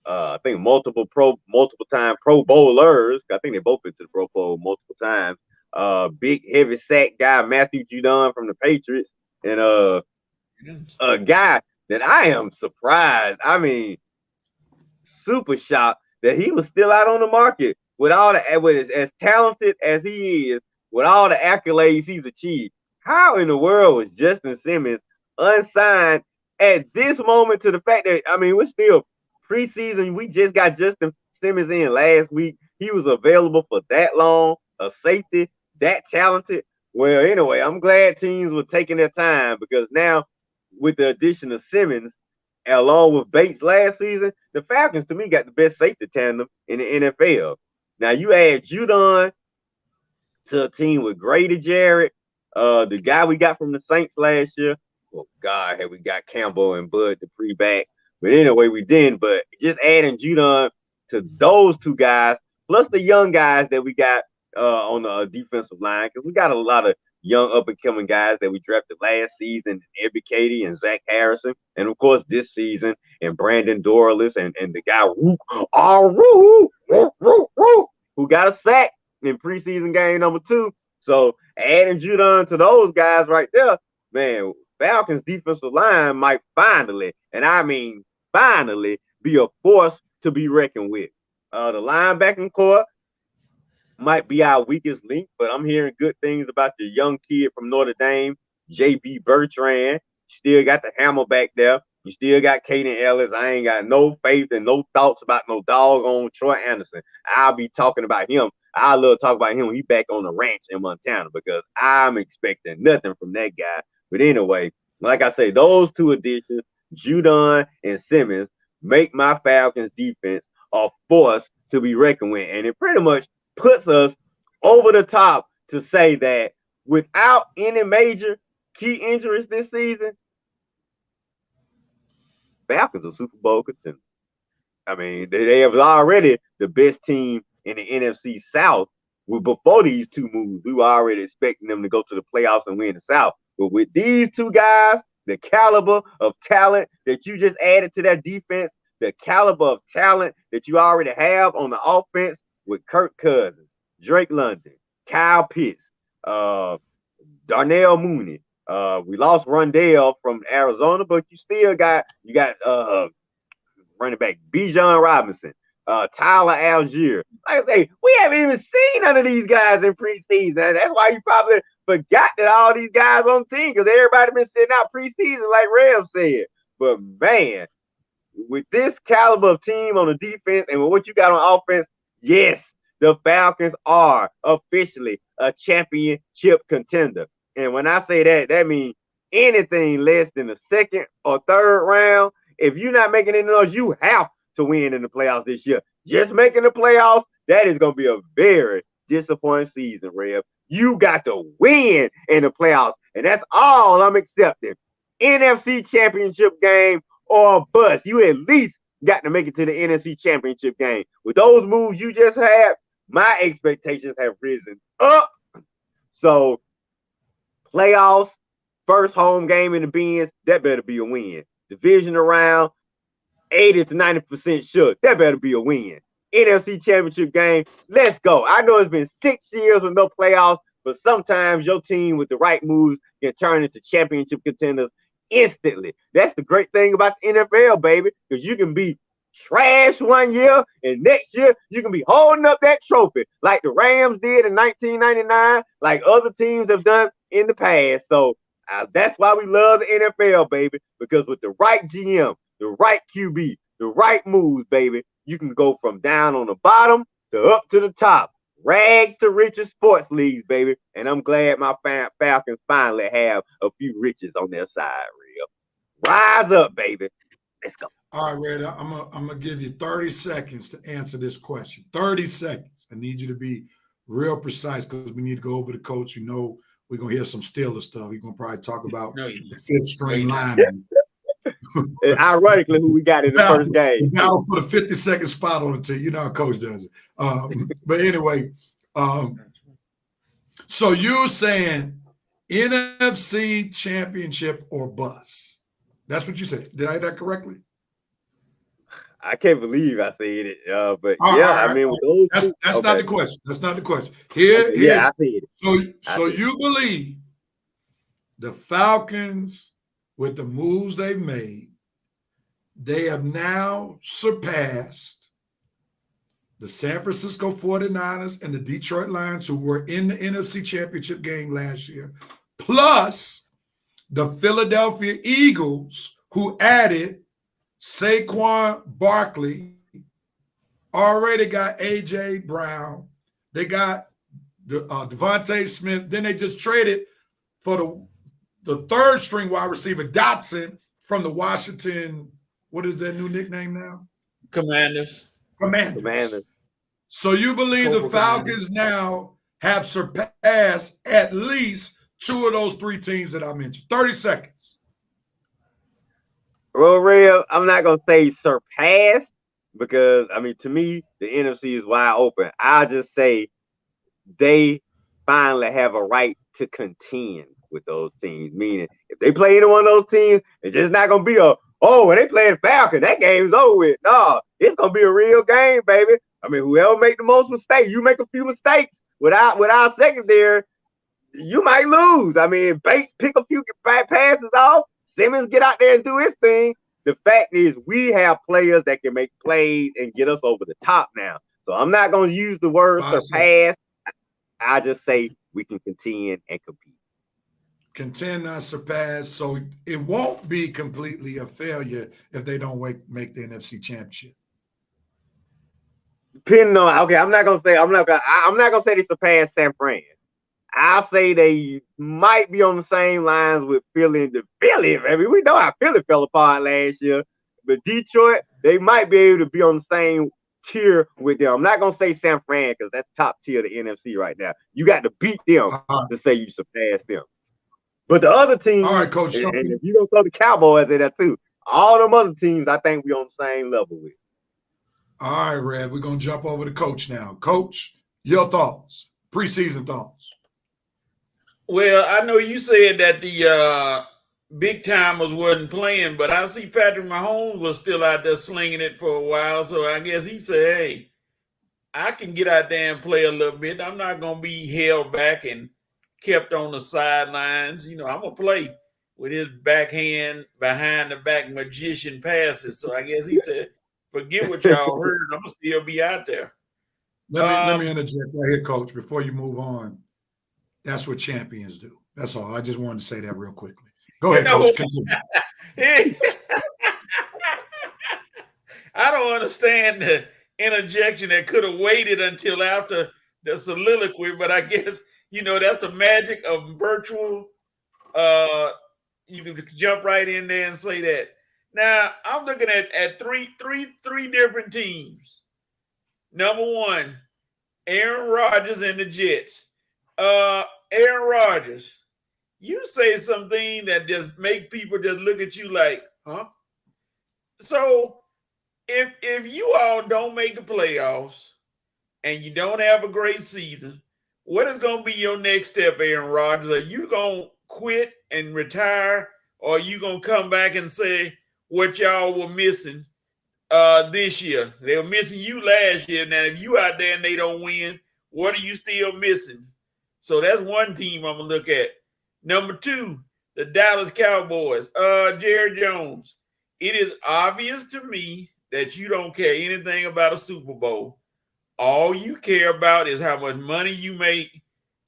I think multiple time Pro Bowlers. I think they both been to the Pro Bowl multiple times. Big heavy sack guy Matthew Judon from the Patriots, and a guy that I am surprised. I mean, super shocked that he was still out on the market with as talented as he is, with all the accolades he's achieved. How in the world was Justin Simmons unsigned at this moment, to the fact that, I mean, we're still preseason. We just got Justin Simmons in last week. He was available for that long, a safety, that talented. Well, anyway, I'm glad teams were taking their time, because now with the addition of Simmons, along with Bates last season, the Falcons, to me, got the best safety tandem in the NFL. Now, you add Judon to a team with Grady Jarrett, the guy we got from the Saints last year. Oh, God, had we got Campbell and Bud to pre-back. But anyway, we didn't. But just adding Judon to those 2 guys, plus the young guys that we got on the defensive line, because we got a lot of young up-and-coming guys that we drafted last season, Ebby Katie and Zach Harrison, and of course this season, and Brandon Dorless and the guy who got a sack in preseason game number 2. So adding Judon to those guys right there, man, Falcons defensive line might finally, and I mean finally, be a force to be reckoned with. The linebacking core might be our weakest link, but I'm hearing good things about the young kid from Notre Dame, J.B. Bertrand. You still got the hammer back there. You still got Kaden Ellis. I ain't got no faith and no thoughts about no doggone Troy Anderson. I'll be talking about him. I love to talk about him when he's back on the ranch in Montana, because I'm expecting nothing from that guy. But anyway, like I say, those 2 additions, Judon and Simmons, make my Falcons defense a force to be reckoned with. And it pretty much puts us over the top to say that without any major key injuries this season, Falcons are Super Bowl contenders. I mean, they have already the best team in the NFC South. Before these 2 moves, we were already expecting them to go to the playoffs and win the South. But with these 2 guys, the caliber of talent that you just added to that defense, the caliber of talent that you already have on the offense with Kirk Cousins, Drake London, Kyle Pitts, Darnell Mooney. We lost Rondale from Arizona, but you got running back Bijan Robinson, Tyler Algier. Like I say, we haven't even seen none of these guys in preseason. That's why you probably forgot that all these guys on the team, because everybody been sitting out preseason, like Rev said. But man, with this caliber of team on the defense and with what you got on offense, yes, the Falcons are officially a championship contender. And when I say that, that means anything less than the 2nd or 3rd round. If you're not making any noise, you have to win in the playoffs this year. Just making the playoffs, that is going to be a very disappointing season, Rev. You got to win in the playoffs, and that's all I'm accepting. NFC Championship game or bust. You at least got to make it to the NFC Championship game. With those moves you just had, my expectations have risen up. So, playoffs, first home game in the Benz, that better be a win. Division around, 80 to 90% sure, that better be a win. NFC Championship game, let's go. I know it's been 6 years with no playoffs, but sometimes your team with the right moves can turn into championship contenders instantly. That's the great thing about the NFL, baby, because you can be trash one year, and next year you can be holding up that trophy like the Rams did in 1999, like other teams have done in the past. So that's why we love the NFL, baby, because with the right GM, the right QB, the right moves, baby, you can go from down on the bottom to up to the top. Rags to riches sports leagues, baby. And I'm glad my Falcons finally have a few riches on their side, real. Rise up, baby. Let's go. All right, Red, I'm gonna give you 30 seconds to answer this question. 30 seconds. I need you to be real precise because we need to go over the coach. You know, we're gonna hear some Steelers stuff. We're gonna probably talk about the fifth string lineman. And ironically, who we got in the first game. Now for the 50-second spot on the team. You know how coach does it. But anyway, so you're saying NFC Championship or bust. That's what you said. Did I hear that correctly? I can't believe I said it. But I mean, that's not the question. That's not the question. Here, I said it. So you believe the Falcons, with the moves they've made, they have now surpassed the San Francisco 49ers and the Detroit Lions, who were in the NFC Championship game last year, plus the Philadelphia Eagles, who added Saquon Barkley, already got A.J. Brown. They got Devontae Smith. Then they just traded for the third string wide receiver, Dotson, from the Washington, what is their new nickname now? Commanders. So you believe the Falcons now have surpassed at least two of those three teams that I mentioned. 30 seconds. Well, real, I'm not going to say surpass because, I mean, to me, the NFC is wide open. I'll just say they finally have a right to contend with those teams. Meaning, if they play any one of those teams, it's just not going to be when they play the Falcon, that game's over with. No, it's going to be a real game, baby. I mean, whoever make the most mistakes, you make a few mistakes without secondary, you might lose. I mean, Bates pick a few passes off, Simmons get out there and do his thing. The fact is we have players that can make plays and get us over the top now. So I'm not going to use the word surpass. I just say we can contend and compete. Contend, not surpass. So it won't be completely a failure if they don't make the NFC Championship. Depending on, I'm not gonna say they surpass San Fran. I'll say they might be on the same lines with Philly. I mean, we know how Philly fell apart last year, but Detroit, they might be able to be on the same tier with them. I'm not gonna say San Fran because that's top tier of the NFC right now. You got to beat them to say you surpass them. But the other teams, all right, Coach, and if you don't throw the Cowboys in there too, all them other teams, I think we on the same level with. All right, Red, we're going to jump over to Coach now. Coach, your thoughts, preseason thoughts. Well, I know you said that the big timers wasn't playing, but I see Patrick Mahomes was still out there slinging it for a while. So I guess he said, hey, I can get out there and play a little bit. I'm not going to be held back and kept on the sidelines. You know, I'm going to play with his backhand, behind the back magician passes. So I guess he said, forget what y'all heard. I'm going to still be out there. Let me interject right here, Coach, before you move on. That's what champions do. That's all. I just wanted to say that real quickly. Go ahead, Coach. Continue. I don't understand the interjection that could have waited until after the soliloquy, but I guess, you know, that's the magic of virtual. You can jump right in there and say that. Now, I'm looking at three different teams. Number one, Aaron Rodgers and the Jets. Aaron Rodgers, you say something that just make people just look at you like, huh? So if you all don't make the playoffs and you don't have a great season, what is going to be your next step, Aaron Rodgers? Are you going to quit and retire, or are you going to come back and say what y'all were missing this year? They were missing you last year. Now, if you out there and they don't win, what are you still missing? So that's one team I'm going to look at. Number 2, the Dallas Cowboys. Jerry Jones. It is obvious to me that you don't care anything about a Super Bowl. All you care about is how much money you make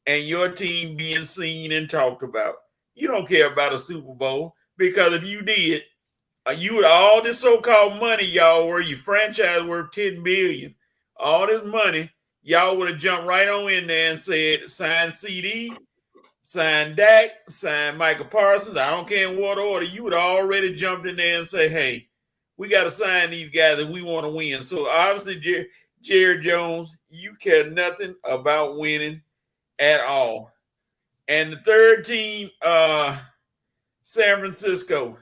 and your team being seen and talked about. You don't care about a Super Bowl, because if you did, you would all this so-called money y'all were, your franchise worth $10 billion. All this money, y'all would have jumped right on in there and said, sign CD, sign Dak, sign Michael Parsons. I don't care in what order. You would have already jumped in there and say, hey, we got to sign these guys if we want to win. So obviously, Jerry Jones, you care nothing about winning at all. And the third team, San Francisco.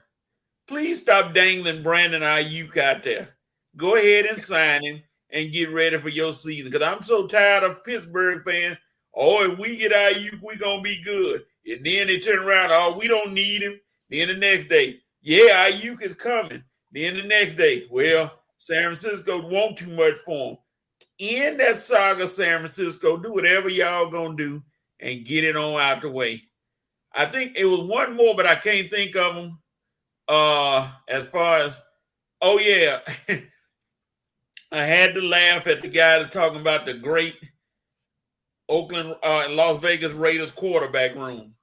Please stop dangling Brandon Ayuk out there. Go ahead and sign him and get ready for your season. Because I'm so tired of Pittsburgh fans. Oh, if we get Ayuk, we're going to be good. And then they turn around, oh, we don't need him. Then the next day, yeah, Ayuk is coming. Then the next day, well, San Francisco want too much for him. End that saga, San Francisco. Do whatever y'all going to do and get it on out the way. I think it was one more, but I can't think of them. As far as, oh yeah, I had to laugh at the guy that's talking about the great Oakland, Las Vegas Raiders quarterback room.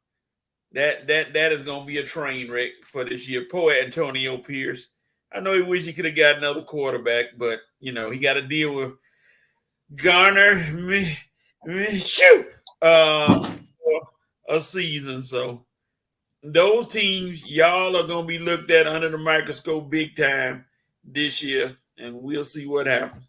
That is going to be a train wreck for this year. Poor Antonio Pierce. I know he wish he could have got another quarterback, but he got to deal with Garner for a season. So those teams, y'all are going to be looked at under the microscope big time this year, and we'll see what happens.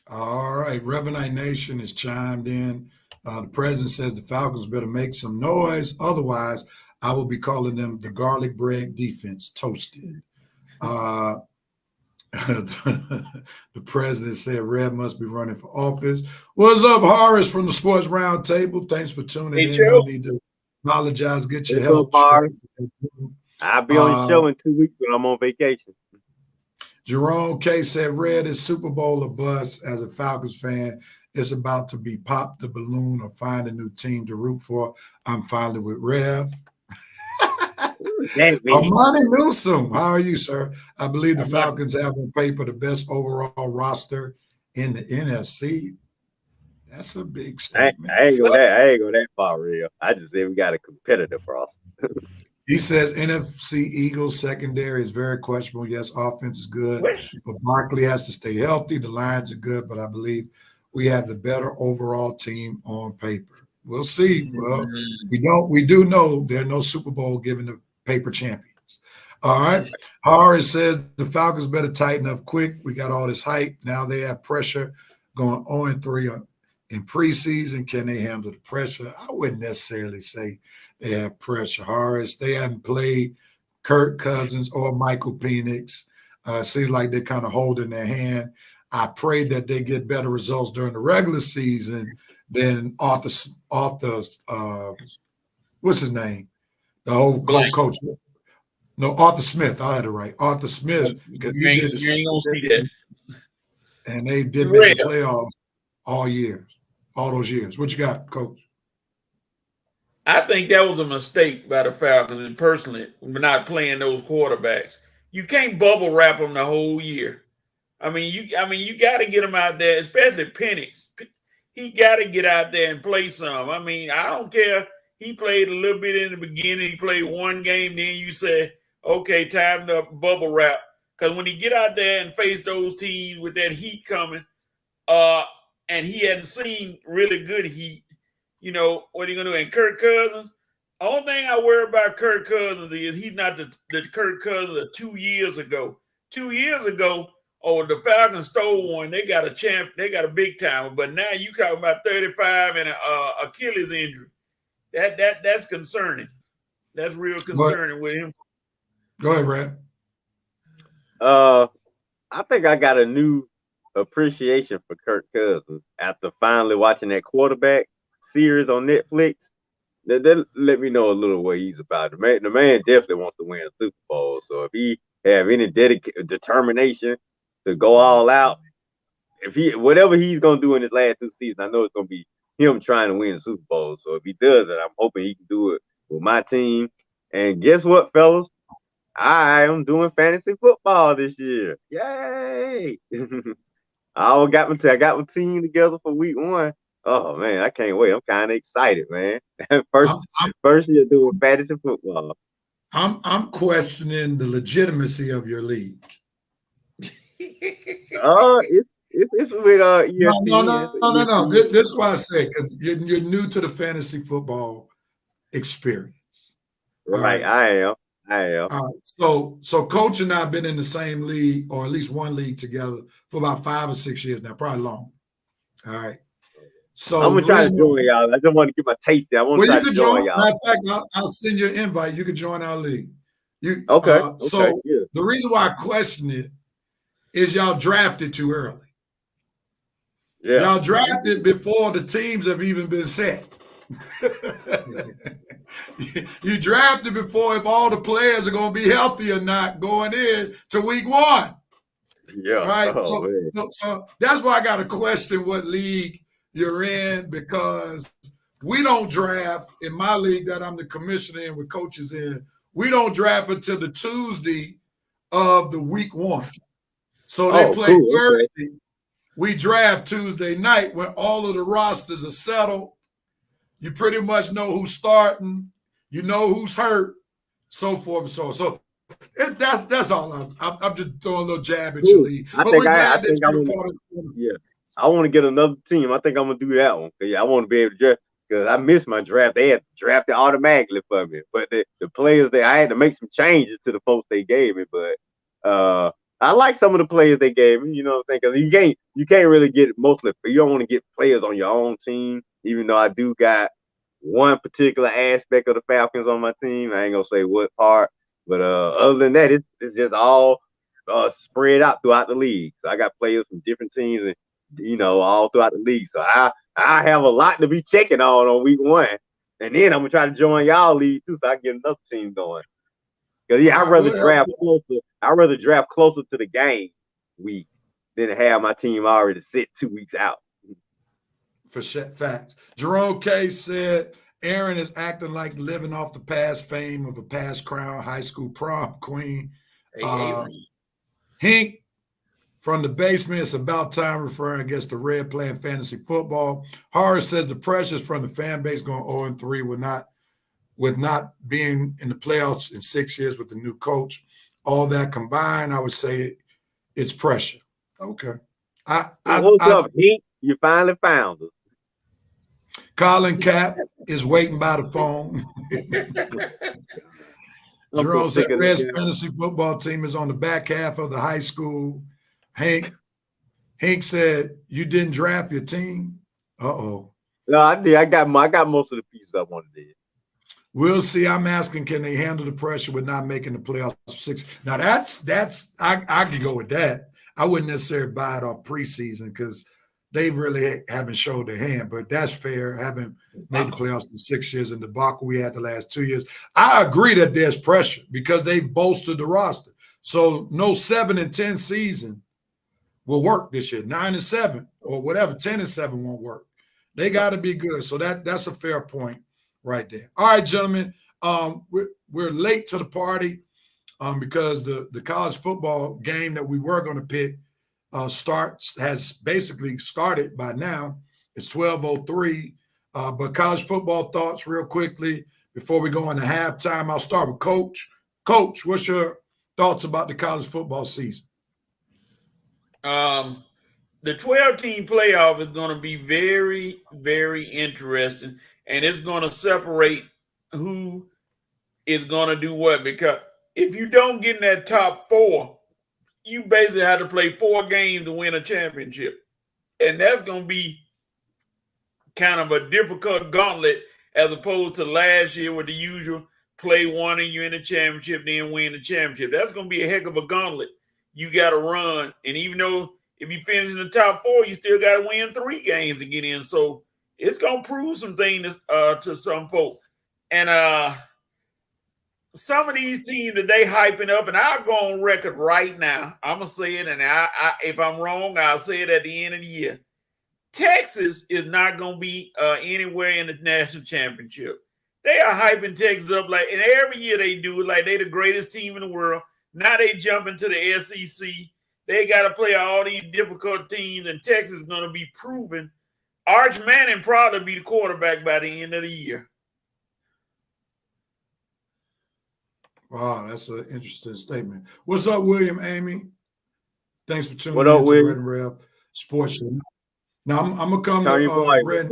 All right. Revenite Nation has chimed in. The president says the Falcons better make some noise. Otherwise, I will be calling them the garlic bread defense toasted. The president said Red must be running for office. What's up, Horace from the Sports Roundtable? Thanks for tuning in. No need to apologize. Get your help. I'll be on your show in 2 weeks when I'm on vacation. Jerome K said Red is Super Bowl or bust. As a Falcons fan, it's about to be pop the balloon or find a new team to root for. I'm finally with Rev. Amani Newsome, how are you, sir? I believe the Falcons have on paper the best overall roster in the NFC. That's a big statement. I ain't go that far, real. I just said we got a competitive roster. He says NFC Eagles secondary is very questionable. Yes, offense is good, but Barkley has to stay healthy. The Lions are good, but I believe we have the better overall team on paper. We'll see. Well, we do know there are no Super Bowl given the paper champions. All right. Horace says the Falcons better tighten up quick. We got all this hype. Now they have pressure going 0-3 in preseason. Can they handle the pressure? I wouldn't necessarily say they have pressure. Horace, they haven't played Kirk Cousins or Michael Penix. Seems like they're kind of holding their hand. I pray that they get better results during the regular season than Arthur what's his name? The old coach. No, Arthur Smith. I had it right. Arthur Smith, because he did the and they didn't make the playoffs all those years. What you got, Coach? I think that was a mistake by the Falcons, and personally, not playing those quarterbacks. You can't bubble wrap them the whole year. You got to get them out there, especially Penix. He got to get out there and play some. I don't care. He played a little bit in the beginning. He played one game. Then you say, okay, time to bubble wrap. Because when he get out there and face those teams with that heat coming, and he hadn't seen really good heat, what are you going to do? And Kirk Cousins, the only thing I worry about Kirk Cousins is he's not the Kirk Cousins of 2 years ago. 2 years ago, oh, the Falcons stole one. They got a champ. They got a big timer. But now you talking about 35 and a Achilles injury. That's concerning. That's real concerning with him. Go ahead, Brad. I think I got a new appreciation for Kirk Cousins after finally watching that quarterback series on Netflix. That let me know a little what he's about. The man definitely wants to win a Super Bowl. So if he have any determination to go all out, whatever he's gonna do in his last 2 seasons, I know it's gonna be him trying to win the Super Bowl. So if he does it, I'm hoping he can do it with my team. And guess what, fellas? I am doing fantasy football this year. Yay! I got my team together for week 1. Oh man, I can't wait. I'm kind of excited, man. First year doing fantasy football. I'm questioning the legitimacy of your league. It's with ESPN. No. This is why I say, because you're new to the fantasy football experience. Right, I am. So Coach and I have been in the same league, or at least one league together, for about 5 or 6 years now, probably long. All right. So I'm gonna try to join y'all. I just want to get my taste there. I want to try to join y'all. Matter of fact, I'll send you an invite. You can join our league. Okay. So the reason why I question it is y'all drafted too early. Yeah. Y'all drafted before the teams have even been set. You drafted before if all the players are going to be healthy or not going in to week 1. Yeah. Right. So that's why I got to question what league you're in, because we don't draft in my league that I'm the commissioner in with coaches in. We don't draft until the Tuesday of the week 1. So they play Thursday. Okay. We draft Tuesday night when all of the rosters are settled. You pretty much know who's starting. You know who's hurt, so forth and so on. So that's all. I'm just throwing a little jab at your league. I want to get another team. I think I'm gonna do that one. I want to be able to draft, because I missed my draft. They had drafted automatically for me, but the players I had to make some changes to the folks they gave me. But I like some of the players they gave me. You know what I'm saying? Because you can't really get mostly. You don't want to get players on your own team. Even though I do got one particular aspect of the Falcons on my team, I ain't gonna say what part, but other than that, it's just all spread out throughout the league. So I got players from different teams, and all throughout the league. So I have a lot to be checking on week 1, and then I'm gonna try to join y'all league too, so I can get another team going. Because I'd rather draft closer. I'd rather draft closer to the game week than have my team already sit 2 weeks out. For facts. Jerome K said Aaron is acting like living off the past fame of a past Crown High School prom queen. Hink from the basement, it's about time, referring, I guess, to Red playing fantasy football. Horace says the pressures from the fan base going 0-3 with not being in the playoffs in 6 years with the new coach. All that combined, I would say it's pressure. Okay. What's up, Hink? You finally found us. Colin Cap is waiting by the phone. Jerome said Red's fantasy football team is on the back half of the high school. Hank said you didn't draft your team. Uh-oh. No, I did. I got most of the pieces I wanted to do. We'll see. I'm asking, can they handle the pressure with not making the playoffs 6? Now that's I could go with that. I wouldn't necessarily buy it off preseason because they really haven't showed their hand, but that's fair. Haven't made the playoffs in 6 years, and the debacle we had the last 2 years. I agree that there's pressure because they bolstered the roster. So no 7-10 season will work this year. 9-7 or whatever, 10-7 won't work. They got to be good. So that's a fair point right there. All right, gentlemen, we're late to the party because the college football game that we were going to pick has basically started by now. It's 12:03. But college football thoughts real quickly before we go into halftime. I'll start with Coach. Coach, what's your thoughts about the college football season? The 12-team playoff is going to be very, very interesting, and it's going to separate who is going to do what. Because if you don't get in that top 4, you basically have to play 4 games to win a championship. And that's going to be kind of a difficult gauntlet as opposed to last year with the usual play one and you're in the championship, then win the championship. That's going to be a heck of a gauntlet you got to run. And even though if you finish in the top 4, you still got to win 3 games to get in. So it's going to prove some things to some folks. And some of these teams that they hyping up, and I'll go on record right now. I'm going to say it, and I if I'm wrong, I'll say it at the end of the year. Texas is not going to be anywhere in the national championship. They are hyping Texas up like, and every year they do it like they the greatest team in the world. Now they jump into the SEC. They got to play all these difficult teams, and Texas is going to be proven. Arch Manning probably be the quarterback by the end of the year. Wow, that's an interesting statement. What's up, William, Amy? Thanks for tuning in to Red and Rev Sports Show. Now, I'm going to come to Red.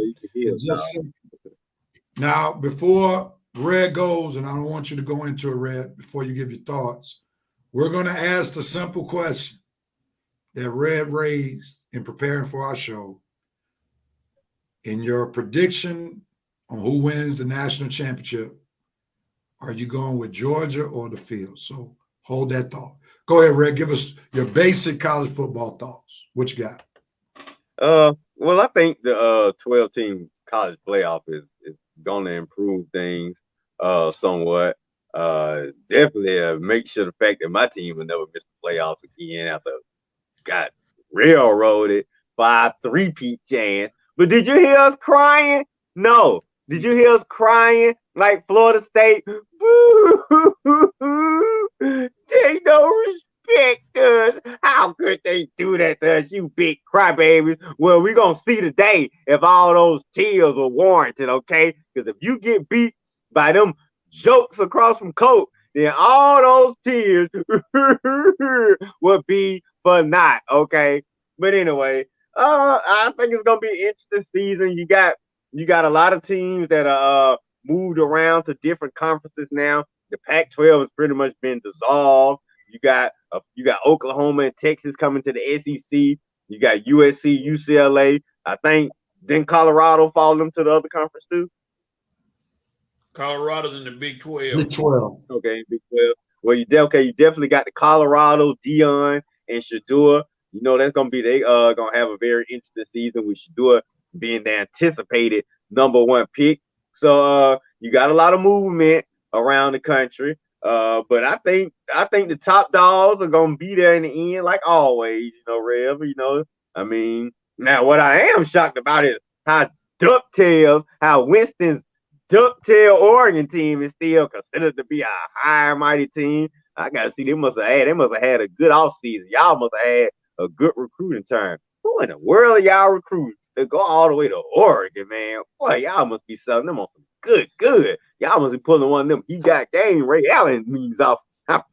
Now, before Red goes, and I don't want you to go into it, Red, before you give your thoughts, we're going to ask the simple question that Red raised in preparing for our show. In your prediction on who wins the national championship, are you going with Georgia or the field? So hold that thought. Go ahead, Red. Give us your basic college football thoughts. What you got? Well, I think the 12-team college playoff is going to improve things somewhat. Definitely make sure the fact that my team will never miss the playoffs again after got railroaded by a 3-peat chance. But did you hear us crying? No. Did you hear us crying like Florida State? They don't respect us. How could they do that to us, you big crybabies? Well, we're going to see today if all those tears were warranted, okay? Because if you get beat by them jokes across from Coke, then all those tears would be for naught, okay? But anyway, I think it's going to be an interesting season. You got a lot of teams that are moved around to different conferences now. The Pac-12 has pretty much been dissolved. You got Oklahoma and Texas coming to the SEC. You got USC, UCLA. I think then Colorado fall them to the other conference too. Colorado's in the Big 12. Big 12. Okay, Big 12. Well, you definitely got the Colorado, Dion, and Shedeur. You know that's gonna be gonna have a very interesting season with Shedeur being the anticipated number 1 pick. So you got a lot of movement around the country. But I think the top dogs are gonna be there in the end, like always, you know, Rev. You know, I mean, now what I am shocked about is how Winston's Ducktail Oregon team is still considered to be a high and mighty team. I gotta see, they must have had a good offseason. Y'all must have had a good recruiting term. Who in the world are y'all recruiting to go all the way to Oregon, man? Boy, y'all must be selling them on some good. Y'all must be pulling one of them. He got game. Ray Allen means off. I'm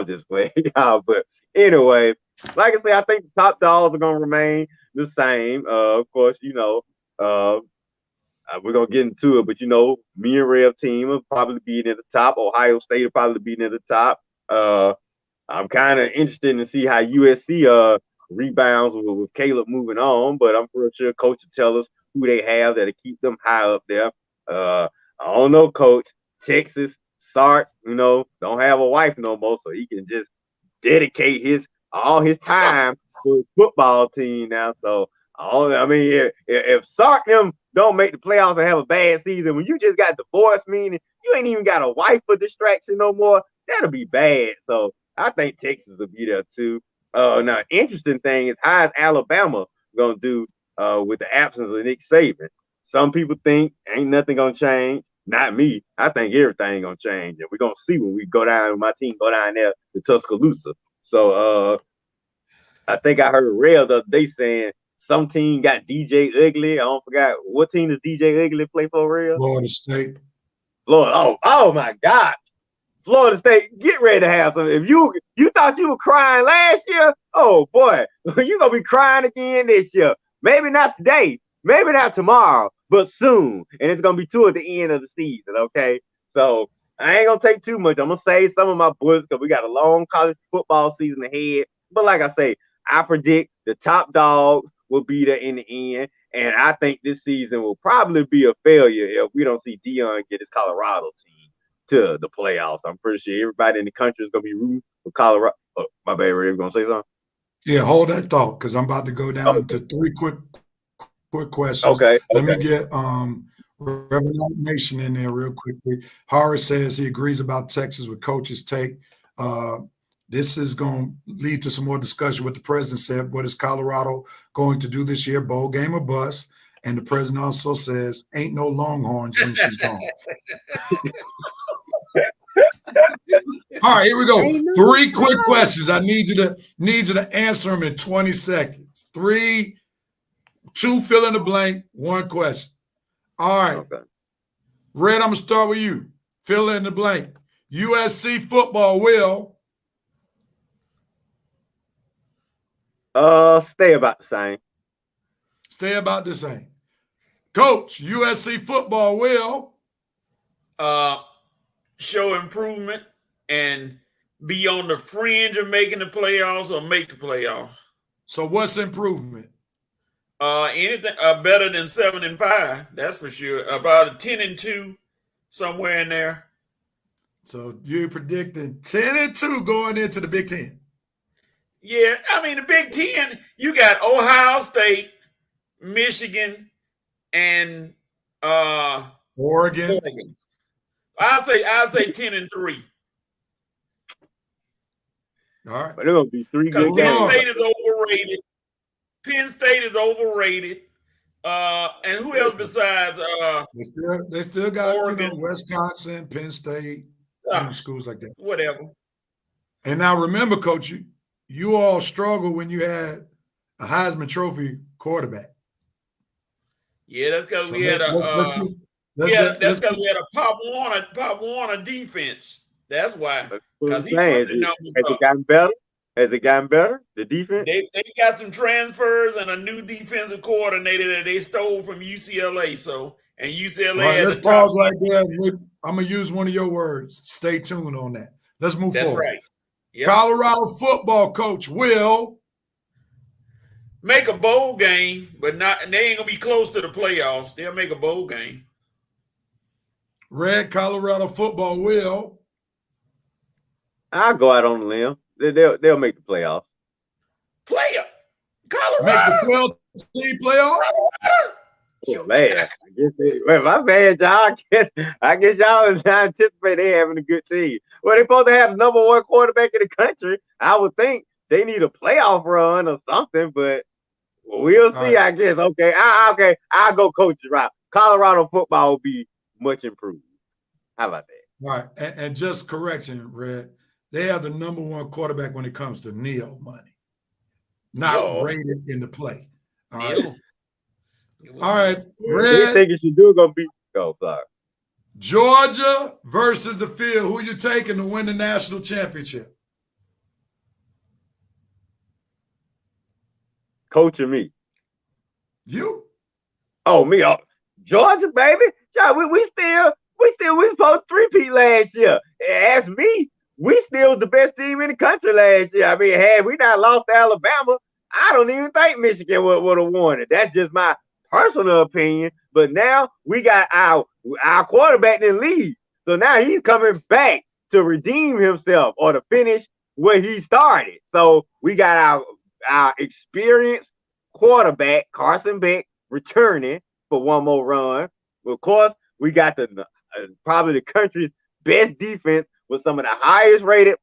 just playing, y'all. But anyway, like I say, I think the top dogs are gonna remain the same. Of course, you know, we're gonna get into it, but you know, me and Rev team will probably be near the top. Ohio State will probably be near the top. I'm kind of interested to see how USC rebounds with Caleb moving on, but I'm pretty sure Coach will tell us who they have that'll keep them high up there. I don't know, Coach. Texas, Sark, you know, don't have a wife no more, so he can just dedicate all his time to his football team now. So, I mean, if Sark them don't make the playoffs and have a bad season, when you just got divorced, meaning you ain't even got a wife for distraction no more, that'll be bad. So I think Texas will be there too. Now, interesting thing is, how is Alabama gonna do with the absence of Nick Saban? Some people think ain't nothing gonna change. Not me. I think everything gonna change, and we're gonna see when we go down. My team go down there to Tuscaloosa. So I think I heard Rail the other day saying some team got DJ Ugly. I don't forget what team does DJ Ugly play for. Rail? Florida State. Florida. Oh my God. Florida State, get ready to have some. If you thought you were crying last year, oh boy, you're gonna be crying again this year. Maybe not today, maybe not tomorrow, but soon. And it's gonna be toward the end of the season, okay? So I ain't gonna take too much. I'm gonna save some of my bullets because we got a long college football season ahead. But like I say, I predict the top dogs will be there in the end. And I think this season will probably be a failure if we don't see Deion get his Colorado team to the playoffs. I'm pretty sure everybody in the country is gonna be rooting for Colorado. Oh, my bad, Ray, you gonna say something? Yeah, hold that thought because I'm about to go down to 3 quick questions. Okay. Let me get Reverend Nation in there real quickly. Horace says he agrees about Texas with coach's take. This is going to lead to some more discussion. What the president said. What is Colorado going to do this year? Bowl game or bust? And the president also says, "Ain't no Longhorns when she's gone." All right, here we go. 3 quick questions. I need you to answer them in 20 seconds. 3, 2 fill in the blank, 1 question. All right. Okay. Red, I'm gonna start with you. Fill in the blank. USC football will Stay about the same. stay about the same. Coach, USC football will show improvement and be on the fringe of making the playoffs or make the playoffs. So what's improvement? Anything better than 7-5, that's for sure. About a 10-2, somewhere in there. So you're predicting 10-2 going into the Big Ten. Yeah, I mean the Big Ten, you got Ohio State, Michigan, and Oregon. I'll say 10-3. All right. But they're gonna be 3 good games. Penn State is overrated. Penn State is overrated. And who else besides They still got Oregon, Wisconsin, Penn State, schools like that. Whatever. And now remember, Coach, you all struggled when you had a Heisman Trophy quarterback. Yeah, that's because we had a Pop Warner defense. That's why. Because he put the numbers Has it gotten better? Has it gotten better? The defense? They got some transfers and a new defensive coordinator that they stole from UCLA. And UCLA. Right, let's pause right there. I'm gonna use one of your words. Stay tuned on that. Let's move forward. That's right. Yep. Colorado football coach will make a bowl game, but they ain't gonna be close to the playoffs. They'll make a bowl game. Red, Colorado football will. I'll go out on a limb. They'll make the playoffs. Colorado make the 12-team playoff. Oh man, my bad, y'all. I guess y'all anticipate they having a good team. Well, they're supposed to have the number 1 quarterback in the country. I would think they need a playoff run or something, but we'll see. Right. I guess. Okay, I'll go coach's route. Colorado football will be much improved. How about that? All right, and just correction, Red. They have the number 1 quarterback when it comes to NEO money, not rated in the play. All right. All right, Red. They think you should do gonna be. Oh, sorry. Georgia versus the field. Who you taking to win the national championship? Coach or me? You? Oh, me. Oh, Georgia, baby. Yeah, we supposed to 3-peat last year. Ask me. We still the best team in the country last year. I mean, had we not lost to Alabama, I don't even think Michigan would have won it. That's just my personal opinion. But now we got our quarterback in the league. So now he's coming back to redeem himself or to finish where he started. So we got our experienced quarterback, Carson Beck, returning for one more run. Of course, we got probably the country's best defense with some of the highest rated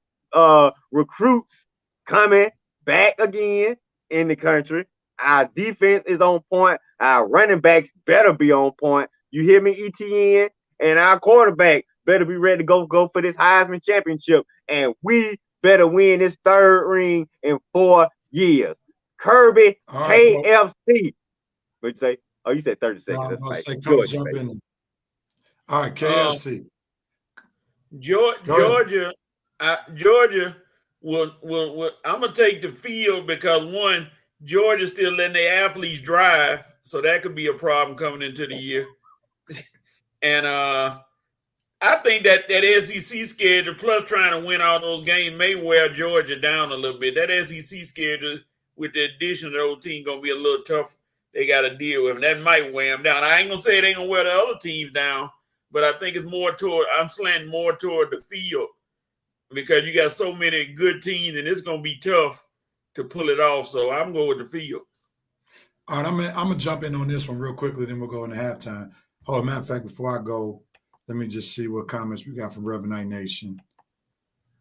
recruits coming back again in the country. Our defense is on point. Our running backs better be on point. You hear me, ETN? And our quarterback better be ready to go for this Heisman Championship. And we better win this 3rd ring in 4 years. Kirby, right, KFC. What'd you say? Oh, you said 30 seconds. No, That's right. say, Coach, jump in. All right, KFC. Georgia will. I'm gonna take the field because one, Georgia's still letting their athletes drive, so that could be a problem coming into the year. And I think that SEC schedule, plus trying to win all those games, may wear Georgia down a little bit. That SEC schedule, with the addition of those teams, going to be a little tough. They got to deal with, and that might wear them down. I ain't going to say they ain't going to wear the other teams down, but I think it's more toward, I'm slanting more toward the field because you got so many good teams, and it's going to be tough to pull it off. So I'm going with the field. All right, I'm going to jump in on this one real quickly, then we'll go into halftime. Oh, matter of fact, before I go, let me just see what comments we got from Revenite Nation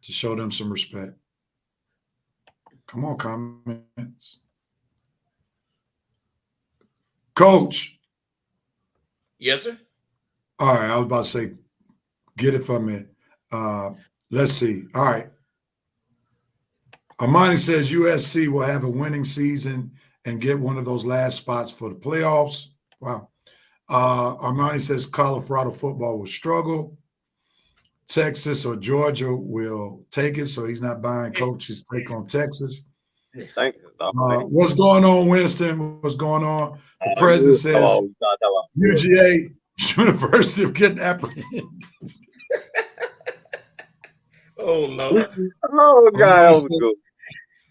to show them some respect. Come on, comments. Coach. Yes, sir. All right, I was about to say, get it from me. Let's see. All right. Armani says USC will have a winning season and get one of those last spots for the playoffs. Wow. Armani says Colorado football will struggle. Texas or Georgia will take it, so he's not buying Coach's take on Texas. Thank you. What's going on, Winston? What's going on? The president says UGA University of getting apprehended. Oh, Lord. Oh, God.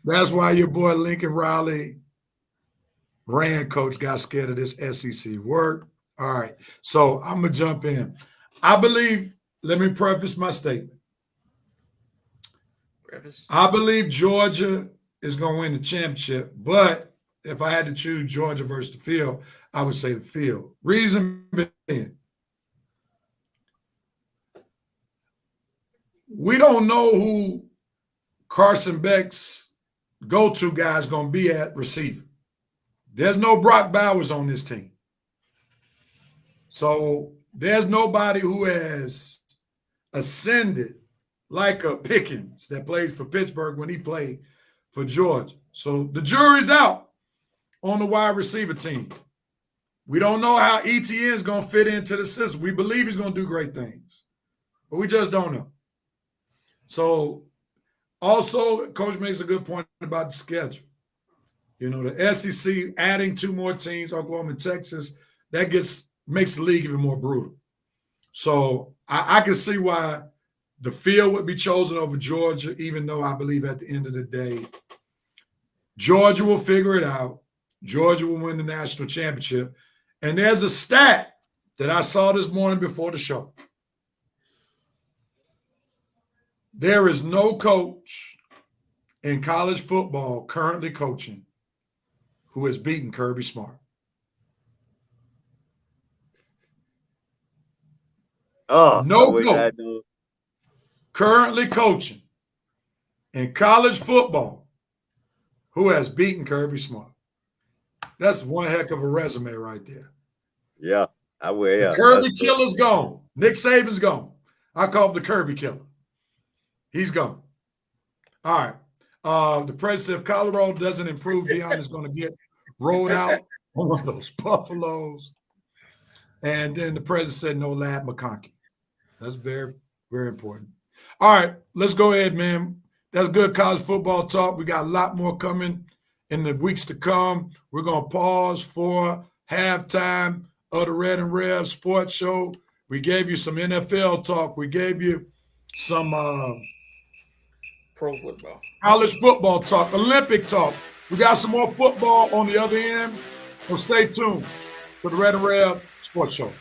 That's why your boy Lincoln Riley, Rand coach, got scared of this SEC work. All right, so I'm going to jump in. I believe, let me preface my statement. I believe Georgia is going to win the championship, but if I had to choose Georgia versus the field, I would say the field. Reason being, we don't know who Carson Beck's go-to guy is going to be at receiver. There's no Brock Bowers on this team. So there's nobody who has ascended like a Pickens that plays for Pittsburgh when he played for Georgia. So the jury's out on the wide receiver team. We don't know how ETN is going to fit into the system. We believe he's going to do great things, but we just don't know. So also, Coach makes a good point about the schedule. You know, the SEC adding 2 more teams, Oklahoma and Texas, that makes the league even more brutal. So I can see why the field would be chosen over Georgia, even though I believe at the end of the day, Georgia will figure it out. Georgia will win the national championship. And there's a stat that I saw this morning before the show. There is no coach in college football currently coaching who has beaten Kirby Smart. Oh, no coach currently coaching in college football who has beaten Kirby Smart. That's one heck of a resume right there. Yeah, I will. Yeah. The Kirby killer's gone. Nick Saban's gone. I call him the Kirby killer. He's gone. All right. The president of Colorado doesn't improve. Deion is going to get rolled out on one of those buffaloes. And then the president said no Ladd McConkey. That's very, very important. All right, let's go ahead, man. That's good college football talk. We got a lot more coming in the weeks to come. We're going to pause for halftime of the Red and Red Sports Show. We gave you some NFL talk. We gave you some pro football, college football talk, Olympic talk. We got some more football on the other end. So stay tuned for the Red and Red Sports Show.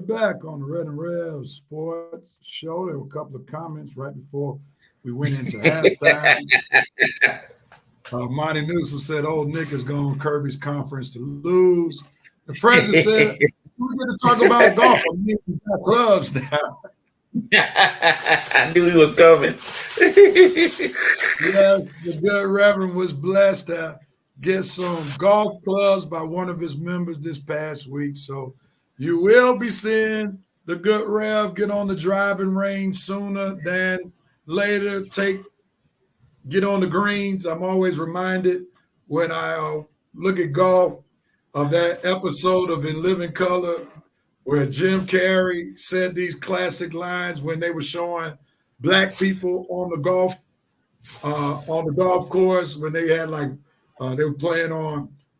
back on the Red and Rev Sports Show. There were a couple of comments right before we went into halftime. Monty Newsom said, "Old Nick is going to Kirby's conference to lose." The president said, "We're going to talk about golf. I mean, we got clubs now." I knew he was coming. Yes, the good Reverend was blessed to get some golf clubs by one of his members this past week. So you will be seeing the good Rev get on the driving range sooner than later. Get on the greens. I'm always reminded when I look at golf of that episode of In Living Color where Jim Carrey said these classic lines when they were showing black people on the golf course when they had they were playing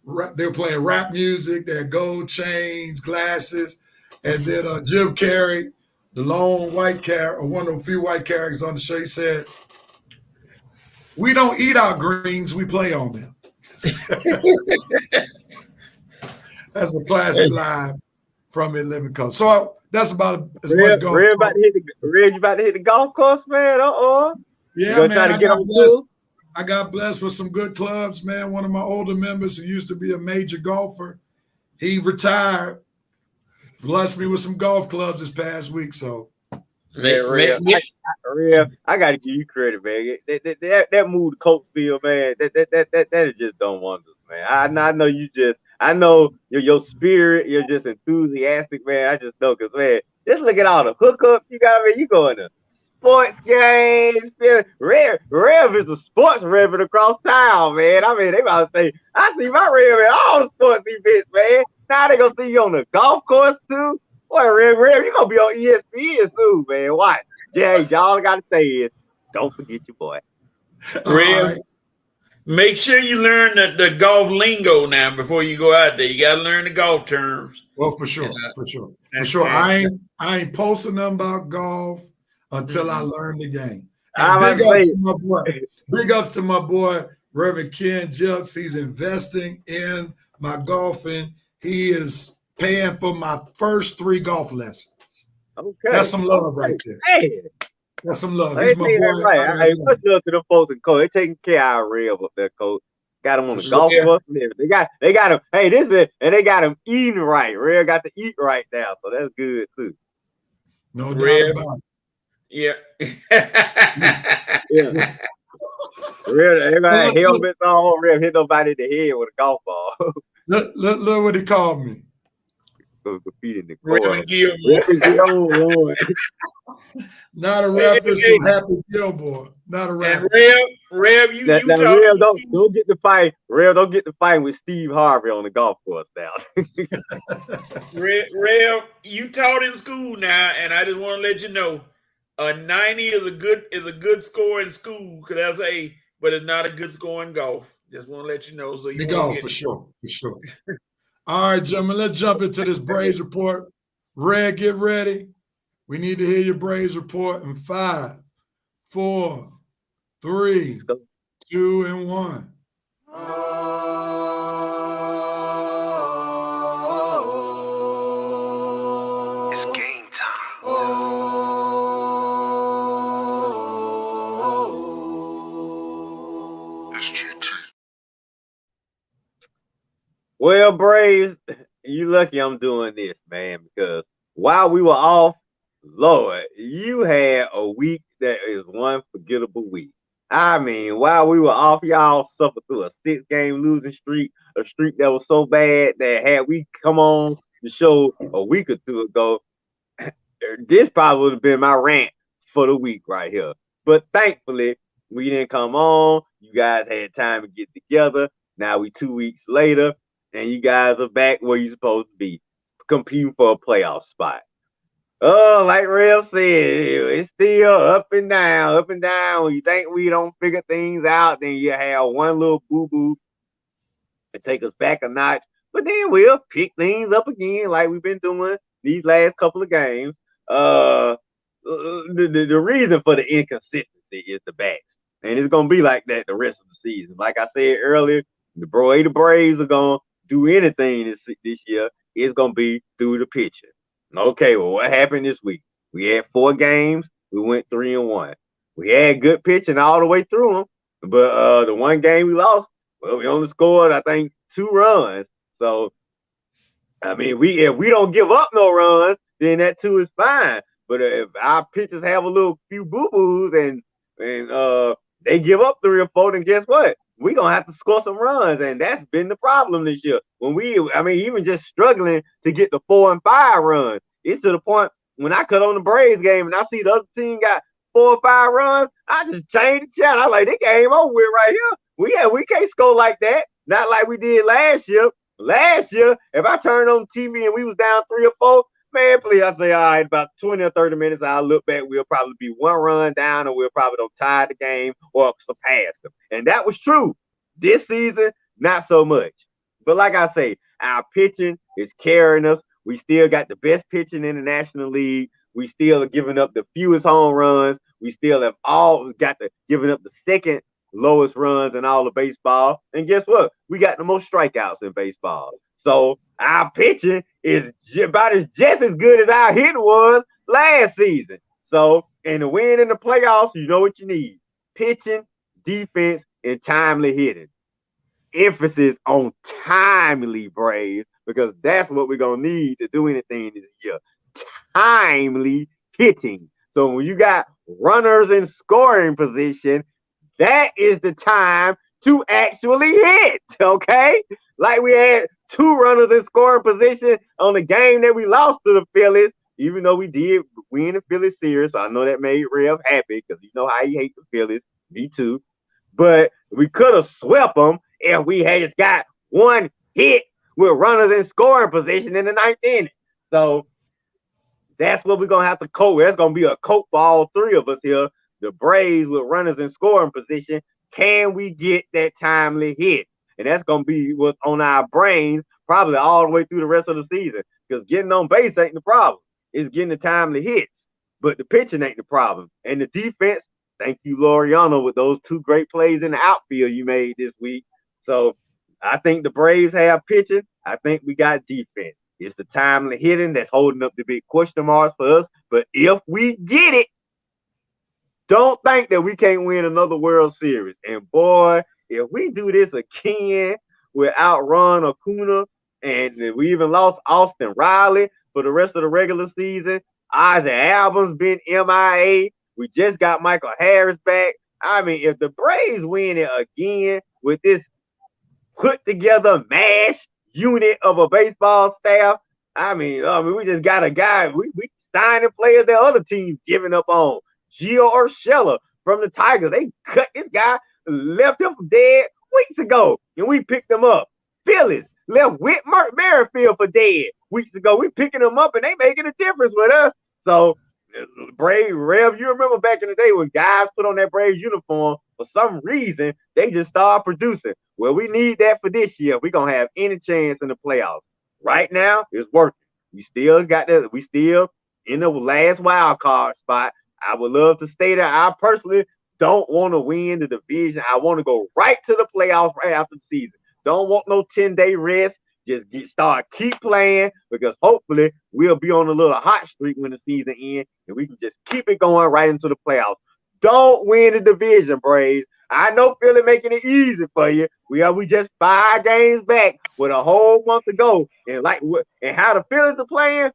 rap music. They had gold chains, glasses, and then Jim Carrey, the lone white character, or one of the few white characters on the show, he said, "We don't eat our greens, we play on them." That's a classic line from In Living Color. So that's about as much golf. Red, you about to hit the golf course, man? Yeah, man. I got blessed with some good clubs, man. One of my older members who used to be a major golfer, he retired. Blessed me with some golf clubs this past week. So, Rev, I gotta give you credit, man. That move to Coatesville, man. That is just done wonders, man. I know I know your spirit. You're just enthusiastic, man. I just know, cause man, just look at all the hookups you got. Man, you going to sports games. Rev is a sports reverend across town, man. I mean, they about to say, I see my Rev at all the sports events, man. Now they gonna see you on the golf course too. Boy, Rev, you gonna be on ESPN soon, man. Watch. Jay, all I gotta say is, don't forget your boy. Rev, make sure you learn the golf lingo now before you go out there. You gotta learn the golf terms. Well, for sure. I ain't posting nothing about golf until I learn the game. Big ups to my boy, Reverend Ken Jelks. He's investing in my golfing. He is paying for my first 3 golf lessons. Okay. That's some love right there. Hey. That's some love. He's my boy. Right. Hey, much love to the folks in Coach. They're taking care of our Rev up there, Coach. Got him on the golf course. They got him. Hey, and they got him eating right. Rev got to eat right now, so that's good too. No doubt about it. Yeah. Yeah. Everybody had helmets on. Rev hit nobody in the head with a golf ball. Look what he called me. Defeating the Reverend Gilmore. Not a reference to Happy Gilmore. Not a reference. Rev, Rev don't get the fight. Rev don't get the fight with Steve Harvey on the golf course now. Rev, you taught in school now, and I just want to let you know, a 90 is a good score in school, but it's not a good score in golf. Just want to let you know. So you golf for sure. All right, gentlemen, let's jump into this Braves report. Red, get ready. We need to hear your Braves report in 5, 4, 3, 2, and 1. It's game time. It's GT. Well, Braves, you lucky I'm doing this, man, because while we were off, Lord, you had a week that is one forgettable week. I mean, while we were off, y'all suffered through a 6-game losing streak, a streak that was so bad that had we come on the show a week or two ago, this probably would have been my rant for the week right here. But thankfully, we didn't come on. You guys had time to get together. Now we 2 weeks later, and you guys are back where you're supposed to be, competing for a playoff spot. Oh, like Rev said, it's still up and down, up and down. When you think we don't figure things out, then you have one little boo-boo and take us back a notch. But then we'll pick things up again like we've been doing these last couple of games. The reason for the inconsistency is the backs. And it's going to be like that the rest of the season. Like I said earlier, the Braves are going to do anything this year. It's going to be through the pitcher. Okay, well, what happened this week? We had 4 games. We went 3-1. We had good pitching all the way through them, but the one game we lost, well, we only scored, I think, 2 runs. So, I mean, if we don't give up no runs, then that 2 is fine. But if our pitchers have a little few boo boos and they give up 3 or 4, then guess what? We're gonna have to score some runs, and that's been the problem this year. Even just struggling to get the 4 and 5 runs. It's to the point when I cut on the Braves game and I see the other team got 4 or 5 runs, I just change the channel. I like, this game over with right here. We can't score like that. Not like we did last year. Last year, if I turned on TV and we was down 3 or 4, man, please, I say, all right, about 20 or 30 minutes, I'll look back. We'll probably be 1 run down, or we'll probably don't tie the game or surpass them. And that was true. This season, not so much. But like I say, our pitching is carrying us. We still got the best pitching in the National League. We still are giving up the fewest home runs. We still have giving up the second lowest runs in all of baseball. And guess what? We got the most strikeouts in baseball. So our pitching is about just as good as our hitting was last season. So, and to win in the playoffs, you know what you need: pitching, defense, and timely hitting. Emphasis on timely, Braves, because that's what we're going to need to do anything this year. Timely hitting. So when you got runners in scoring position, that is the time to actually hit, okay? Like we had 2 runners in scoring position on the game that we lost to the Phillies, even though we did win the Phillies series. So I know that made Rev happy because you know how he hates the Phillies. Me too. But we could have swept them if we had just got 1 hit with runners in scoring position in the 9th inning. So that's what we're going to have to cope with. That's going to be a cope for all 3 of us here. The Braves with runners in scoring position. Can we get that timely hit? And that's going to be what's on our brains probably all the way through the rest of the season, because getting on base ain't the problem. It's getting the timely hits. But the pitching ain't the problem. And the defense, thank you, Laureano, with those 2 great plays in the outfield you made this week. So I think the Braves have pitching. I think we got defense. It's the timely hitting that's holding up the big question marks for us. But if we get it, don't think that we can't win another World Series. And boy, if we do this again without Ron Acuna, and we even lost Austin Riley for the rest of the regular season, Isaac Album's been MIA. We just got Michael Harris back. I mean, if the Braves win it again with this put together MASH unit of a baseball staff, I mean, we just got a guy. We signing players that other teams giving up on. Gio Urshela from the Tigers. They cut this guy, left him for dead weeks ago, and we picked him up. Phillies left Whit Merrifield for dead weeks ago. We picking him up, and they making a difference with us. So, Brave Rev, you remember back in the day when guys put on that Braves uniform, for some reason, they just started producing. Well, we need that for this year. We're going to have any chance in the playoffs. Right now, it's working. We still got that. We still in the last wild card spot. I would love to stay there. I personally don't want to win the division. I want to go right to the playoffs right after the season. Don't want no 10-day rest. Just keep playing, because hopefully we'll be on a little hot streak when the season ends, and we can just keep it going right into the playoffs. Don't win the division, Braves. I know Philly making it easy for you. We just 5 games back with a whole month to go, and how the Phillies are playing,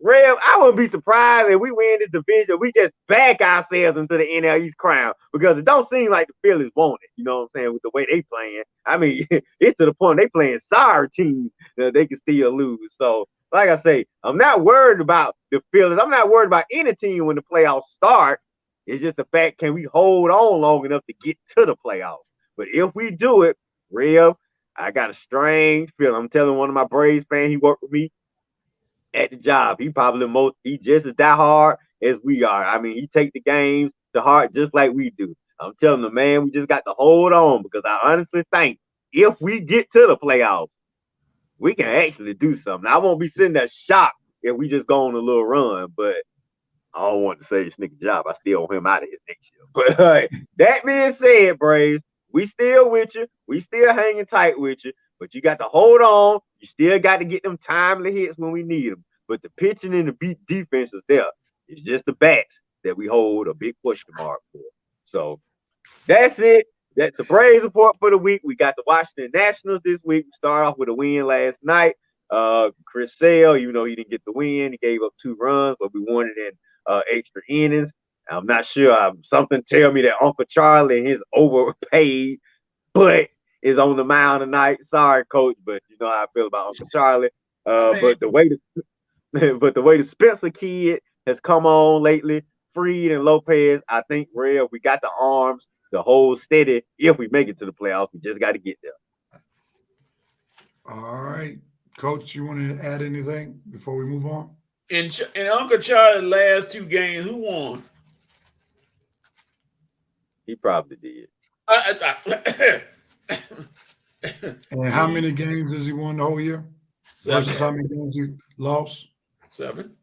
Rev, I wouldn't be surprised if we win this division. We just back ourselves into the NL East crown, because it don't seem like the Phillies want it. You know what I'm saying? With the way they playing, I mean, it's to the point they playing sorry teams that they can still lose. So, like I say, I'm not worried about the Phillies. I'm not worried about any team when the playoffs start. It's just the fact, can we hold on long enough to get to the playoffs? But if we do it, Rev, I got a strange feeling. I'm telling one of my Braves fans, he worked with me at the job. He just as diehard as we are. I mean, he take the games to heart just like we do. I'm telling the man, we just got to hold on, because I honestly think if we get to the playoffs, we can actually do something. I won't be sitting there shocked if we just go on a little run, but I don't want to say this nigga job. I still want him out of here next year. But that being said, Braves, we still with you. We still hanging tight with you. But you got to hold on. You still got to get them timely hits when we need them. but the pitching and the defense is there. It's just the bats that we hold a big question mark for. So that's it. That's a Braves report for the week. We got the Washington Nationals this week. We start off with a win last night. Chris Sale, even though he didn't get the win, he gave up 2 runs, but we won it in extra innings. I'm not sure. Something tell me that Uncle Charlie and his overpaid butt is on the mound tonight. Sorry, coach, but you know how I feel about Uncle Charlie. But the way the Spencer kid has come on lately, Fried and Lopez, I think we got the arms to hold steady if we make it to the playoffs. We just got to get there. All right. Coach, you want to add anything before we move on? In Uncle Charlie's last 2 games, who won? He probably did. And how many games has he won the whole year? 7. Versus how many games he lost? 7.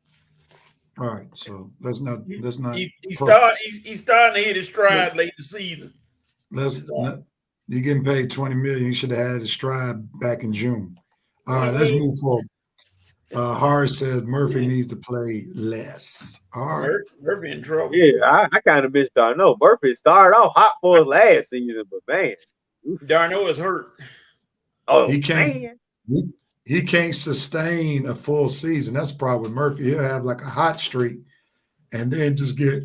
All right, so let's not. He's starting to hit his stride late in the season. You're getting paid $20 million. You should have had his stride back in June. All right, let's move forward. Horace says Murphy needs to play less. All right. Murphy in trouble. Yeah, I kind of miss Darno. Murphy started off hot for us last season, but man, Darno is hurt. Oh, he can't. He can't sustain a full season. That's the problem with Murphy. He'll have like a hot streak and then just get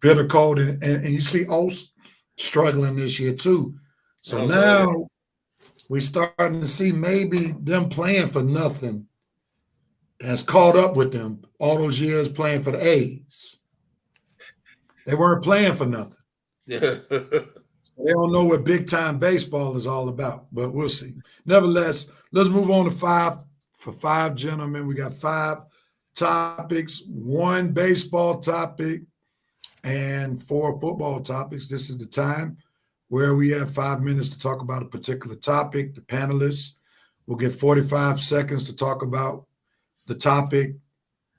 bitter cold. And you see O's struggling this year too. So now we're starting to see maybe them playing for nothing has caught up with them all those years playing for the A's. They weren't playing for nothing. They don't know what big-time baseball is all about, but we'll see. Nevertheless, let's move on to 5. For 5 gentlemen, we got 5 topics, 1 baseball topic, and 4 football topics. This is the time where we have 5 minutes to talk about a particular topic. The panelists will get 45 seconds to talk about the topic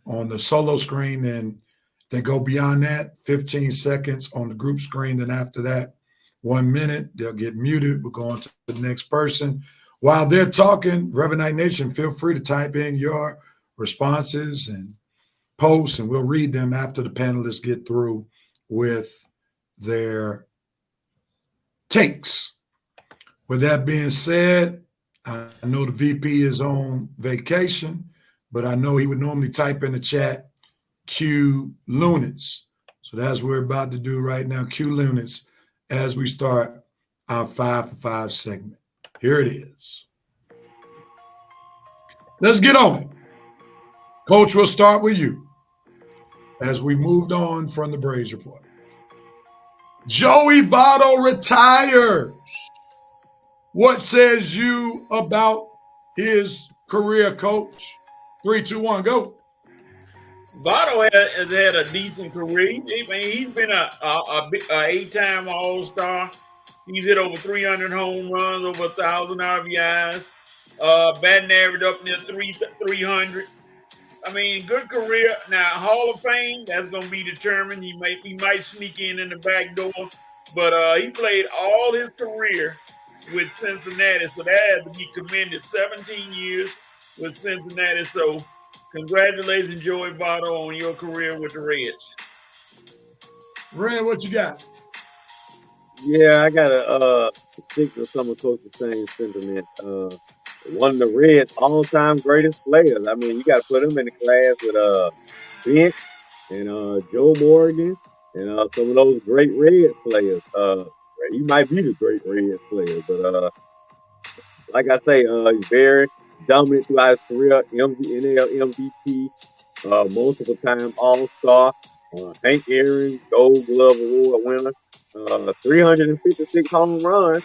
on the solo screen, and if they go beyond that, 15 seconds on the group screen, and after that, 1 minute, they'll get muted. We'll go on to the next person. While they're talking, Reverend Night Nation, feel free to type in your responses and posts, and we'll read them after the panelists get through with their takes. With that being said, I know the VP is on vacation, but I know he would normally type in the chat, Q Lunits. So that's what we're about to do right now, Q Lunits, as we start our 5 for 5 segment. Here it is. Let's get on it. Coach, we'll start with you as we moved on from the Braves report. Joey Votto retires. What says you about his career, Coach? 3, 2, 1, go. Votto has had a decent career. He's been a 8-time All-Star. He's hit over 300 home runs, over 1,000 RBIs. Batting average up near 300. I mean, good career. Now, Hall of Fame, that's going to be determined. He might sneak in the back door. But he played all his career with Cincinnati, so that had to be commended. 17 years with Cincinnati. So, congratulations, Joey Votto, on your career with the Reds. Red, what you got? Yeah, I gotta stick with some of Coach's same sentiment. One of the Reds' all-time greatest players. I mean, you got to put him in the class with Bent and Joe Morgan and some of those great Reds players. He might be the great Reds player, but like I say, he's very dominant throughout his career. NL MVP, multiple time All-Star. Hank Aaron, Gold Glove Award winner. 356 home runs.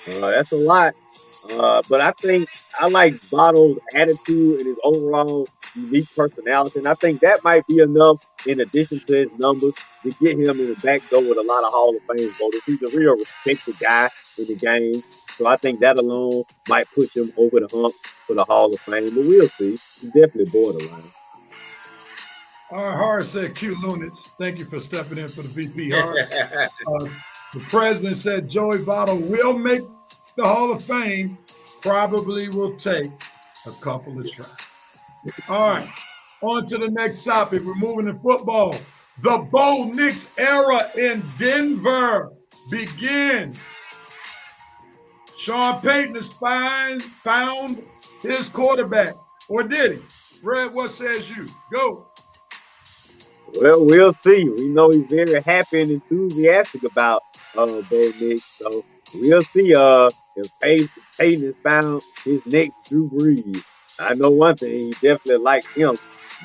That's a lot. But I think I like Votto's attitude and his overall unique personality. And I think that might be enough, in addition to his numbers, to get him in the back door with a lot of Hall of Fame voters. He's a real respected guy in the game. So I think that alone might push him over the hump for the Hall of Fame. But we'll see. He's definitely borderline. All right, Horace said Q Lunits. Thank you for stepping in for the VP, Horace. The president said Joey Votto will make the Hall of Fame, probably will take a couple of tries. All right, On to the next topic. We're moving to football. The Bo Nix era in Denver begins. Sean Payton has found his quarterback. Or did he? Red, what says you? Go. Well, we'll see. We know he's very happy and enthusiastic about Bo Nix. So we'll see if Payton has found his next Drew Brees. I know one thing, he definitely likes him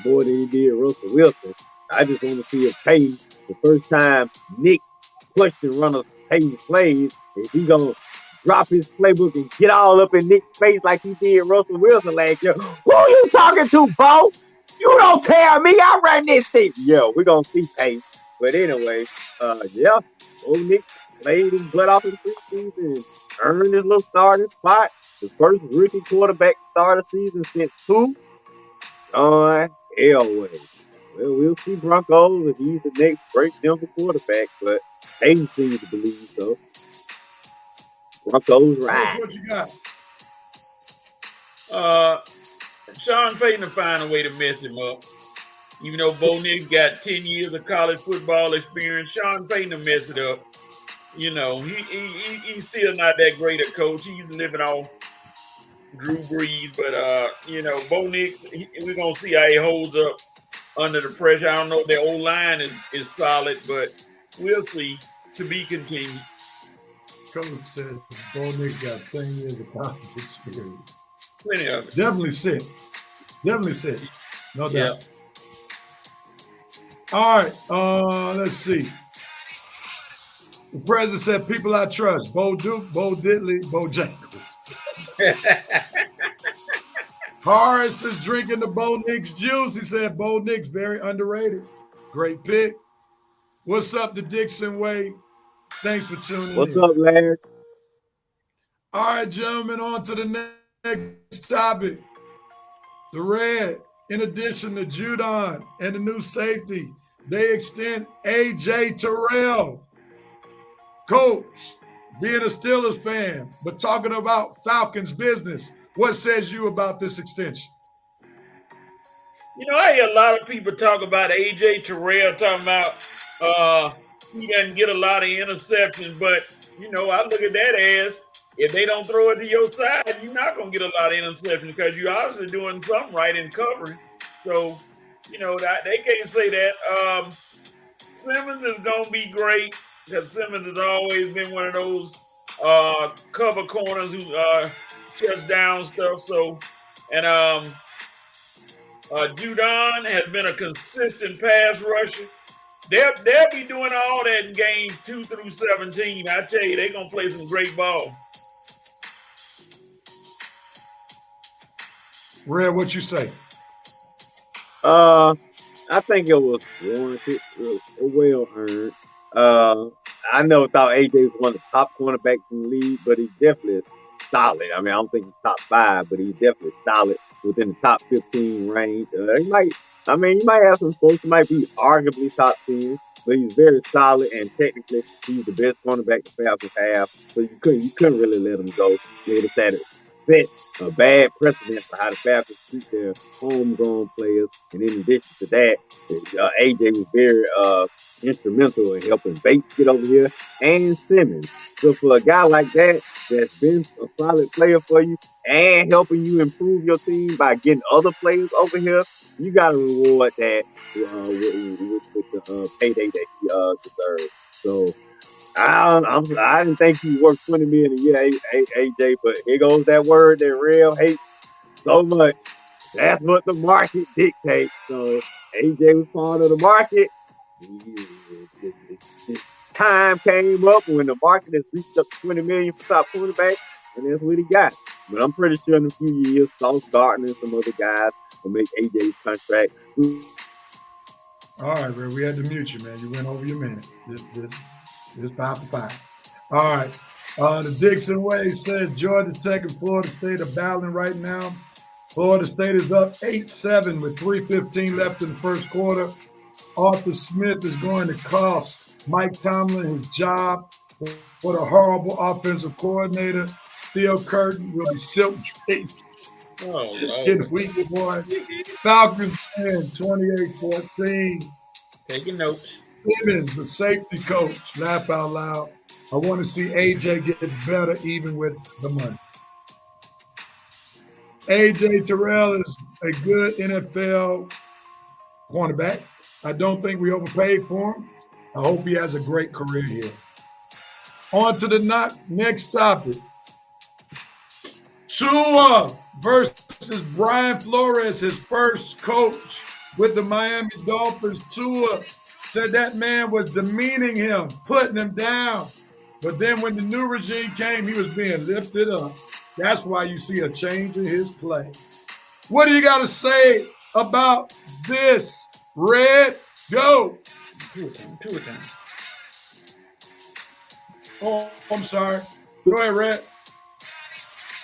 more than he did Russell Wilson. I just want to see if Payton, the first time Nick question runners Payton plays, if he gonna drop his playbook and get all up in Nick's face like he did Russell Wilson last year. Who are you talking to, Bo? You don't tell me. I run this thing. Yeah, we're gonna see Payton. But anyway, yeah, old Nick played his blood off in the preseason and earned his little starting spot. The first rookie quarterback start of season since who? John Elway. Well, we'll see Broncos if he's the next great Denver quarterback, but Payton seems to believe so. Broncos right. What you got? Sean Payton will find a way to mess him up. Even though Bo Nix got 10 years of college football experience, Sean Payton will mess it up. You know, he's still not that great a coach. He's living off Drew Brees, but you know, Bo Nix, we're gonna see how he holds up under the pressure. I don't know if the old line is solid, but we'll see. To be continued. Coach said Bo Nix got 10 years of college experience. Plenty of it. Definitely six. No doubt. Yeah. All right, let's see. The president said, people I trust, Bo Duke, Bo Diddley, Bo Jacobs. Horace is drinking the Bo Nix juice. He said, Bo Nix, very underrated. Great pick. What's up, the Dixon Way? Thanks for tuning in. What's up, Larry? All right, gentlemen, on to the next topic. The Red, in addition to Judon and the new safety, they extend A.J. Terrell. Coach, being a Steelers fan, but talking about Falcons business, what says you about this extension? You know, I hear a lot of people talk about A.J. Terrell, talking about he doesn't get a lot of interceptions, but, you know, I look at that as if they don't throw it to your side, you're not going to get a lot of interceptions because you're obviously doing something right in covering. So, you know, they can't say that. Simmons is going to be great because Simmons has always been one of those cover corners who shuts down stuff. So, and Judon has been a consistent pass rusher. They'll be doing all that in games 2 through 17. I tell you, they're going to play some great ball. Red, what you say? I think it was warranted, well earned. I never thought AJ was one of the top cornerbacks in the league, but he's definitely solid. I mean, I don't think he's top 5, but he's definitely solid within the top 15 range. You might have some folks who might be arguably top 10, but he's very solid, and technically he's the best cornerback the Falcons have. So you couldn't really let him go. They decided set a bad precedent for how the Falcons treat their homegrown players. And in addition to that, AJ was very instrumental in helping Bates get over here and Simmons. So for a guy like that, that's been a solid player for you and helping you improve your team by getting other players over here, you got to reward that with the payday that he deserves. So I didn't think he worked $20 million a year, AJ, but here goes that word that Real hates so much. That's what the market dictates. So AJ was part of the market. This time came up when the market has reached up to $20 million for top quarterback, and that's what he got. But I'm pretty sure in a few years, Sauce Gardner and some other guys will make AJ's contract. All right, Red, we had to mute you, man. You went over your minute. This 5 for 5. All right. The Dixon Way says Georgia Tech and Florida State are battling right now. Florida State is up 8-7 with 3:15 left in the first quarter. Arthur Smith is going to cost Mike Tomlin his job for the horrible offensive coordinator. Steel curtain will be silk drapes. Oh, no. In week 1. Falcons And 28-14. Taking notes. Simmons, the safety coach, laugh out loud. I want to see AJ get better even with the money. AJ Terrell is a good NFL cornerback. I don't think we overpaid for him. I hope he has a great career here. On to the next topic. Tua versus Brian Flores, his first coach with the Miami Dolphins. Tua said that man was demeaning him, putting him down. But then when the new regime came, he was being lifted up. That's why you see a change in his play. What do you got to say about this, Red? Go. Two of them. Oh, I'm sorry. Go ahead, Red.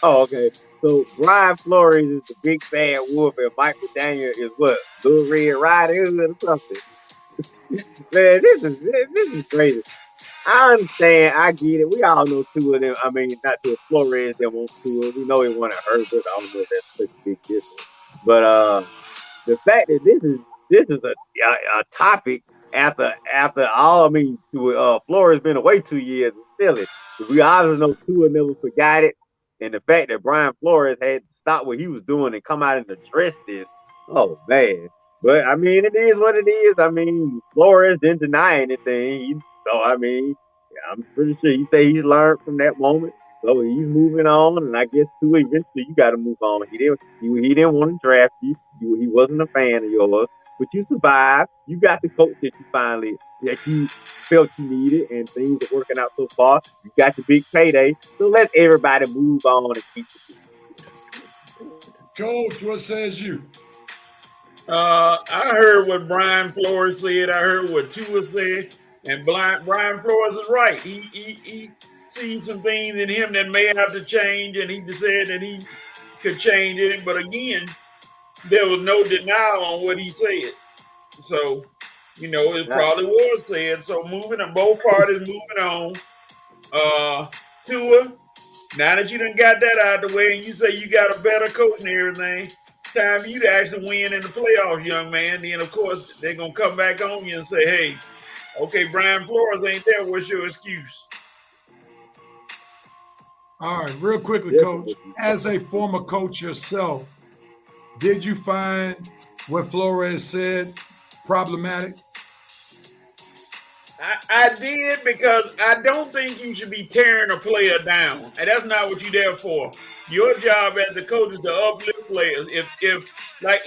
Oh, okay. So Brian Flores is the big bad wolf, and Mike McDaniel is what? Little Red Riding Hood or something. Man, this is crazy. I understand. I get it. We all know two of them. I mean, not Tua Flores that wants to. We know he wanted Herbert. I don't know if that's such a big difference. But the fact that this is a topic after all. I mean, Flores been away 2 years and still it. We obviously know Tua never forgot it, and the fact that Brian Flores had to stop what he was doing and come out and address this. Oh man. But I mean, it is what it is. I mean, Flores didn't deny anything. So I mean, I'm pretty sure he say he's learned from that moment. So he's moving on, and I guess too eventually you got to move on. He didn't want to draft you. He wasn't a fan of yours, but you survived. You got the coach that you felt you needed, and things are working out so far. You got the big payday, so let everybody move on and keep it. Coach, what says you? I heard what Brian Flores said. I heard what Tua said, and Brian Flores is right. He sees some things in him that may have to change, and he said that he could change it. But again, there was no denial on what he said. So, it probably was said. So both parties moving on. Tua, now that you done got that out of the way and you say you got a better coach and everything, time for you to actually win in the playoffs, young man. Then, of course, they're going to come back on you and say, hey, okay, Brian Flores ain't there. What's your excuse? All right, real quickly, Coach. As a former coach yourself, did you find what Flores said problematic? I did, because I don't think you should be tearing a player down. And that's not what you're there for. Your job as the coach is to uplift players. If like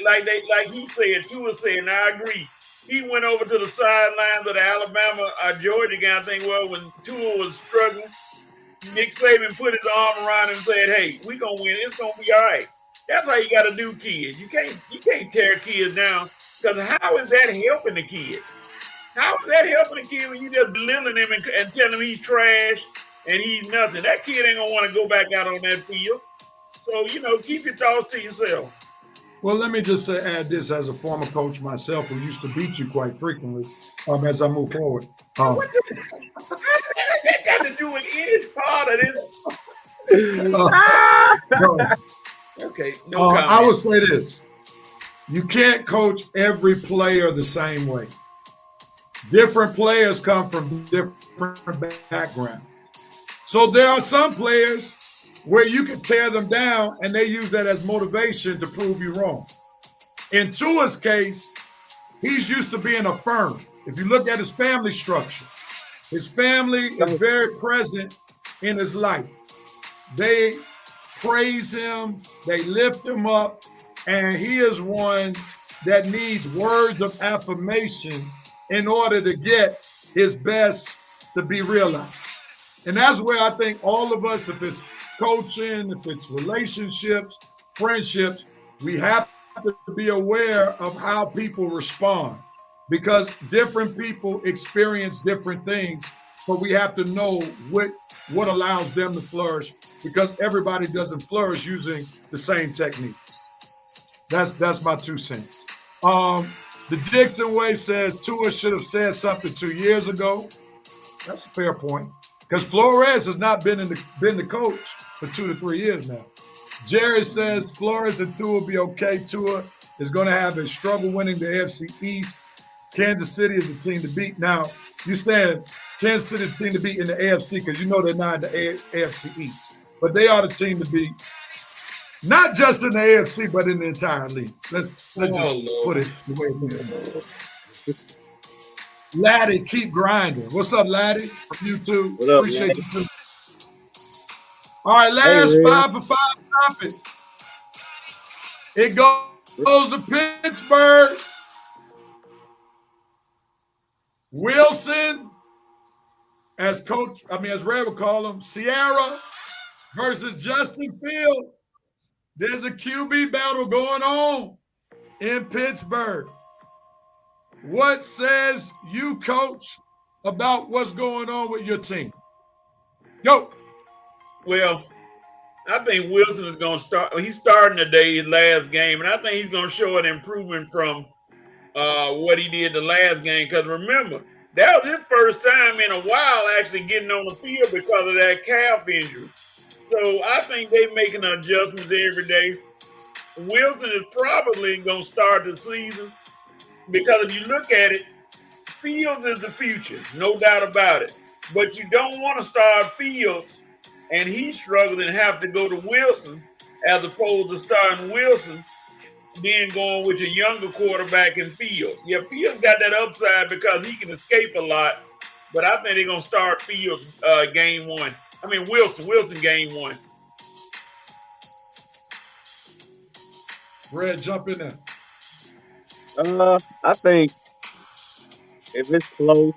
he said, Tua said, and I agree, he went over to the sidelines of the Alabama Georgia game. I think, when Tua was struggling, Nick Saban put his arm around him and said, hey, we gonna win. It's gonna be all right. That's how you gotta do kids. You can't tear kids down, because how is that helping the kid? How is that helping the kid when you just belittling him and telling him he's trash and he's nothing? That kid ain't gonna want to go back out on that field. So, keep your thoughts to yourself. Well, let me just add this as a former coach myself who used to beat you quite frequently as I move forward. What that got to do with any part of this? Okay, no comment. I would say this. You can't coach every player the same way. Different players come from different backgrounds. So there are some players where you can tear them down and they use that as motivation to prove you wrong. In Tua's case, he's used to being affirmed. If you look at his family structure, his family is very present in his life. They praise him, they lift him up, and he is one that needs words of affirmation in order to get his best to be realized. And that's where I think all of us, if it's coaching, if it's relationships, friendships, we have to be aware of how people respond, because different people experience different things. So we have to know what allows them to flourish, because everybody doesn't flourish using the same technique. That's my 2 cents. The Dixon way says Tua should have said something 2 years ago. That's a fair point, because Flores has not been the coach for 2 to 3 years now. Jerry says Flores and Tua will be okay. Tua is going to have a struggle winning the AFC East. Kansas City is the team to beat. Now, you said Kansas City is the team to beat in the AFC because you know they're not in the AFC East. But they are the team to beat, not just in the AFC, but in the entire league. Let's just put it the way it is. Laddie, keep grinding. What's up, Laddie? From YouTube. What up, Appreciate Laddie? you too. All right, last 5 for 5 topic. It goes to Pittsburgh. Wilson, as Red would call him, Sierra versus Justin Fields. There's a QB battle going on in Pittsburgh. What says you, coach, about what's going on with your team? Go. Well, I think Wilson is going to start. He's starting today, his last game, and I think he's going to show an improvement from what he did the last game. Because remember, that was his first time in a while actually getting on the field because of that calf injury. So I think they're making adjustments every day. Wilson is probably going to start the season because if you look at it, Fields is the future, no doubt about it. But you don't want to start Fields and he's struggling and have to go to Wilson as opposed to starting Wilson, then going with your younger quarterback in Fields. Yeah, Fields got that upside because he can escape a lot, but I think they're going to start Fields game one. I mean, Wilson game one. Red, jump in there. I think if it's close,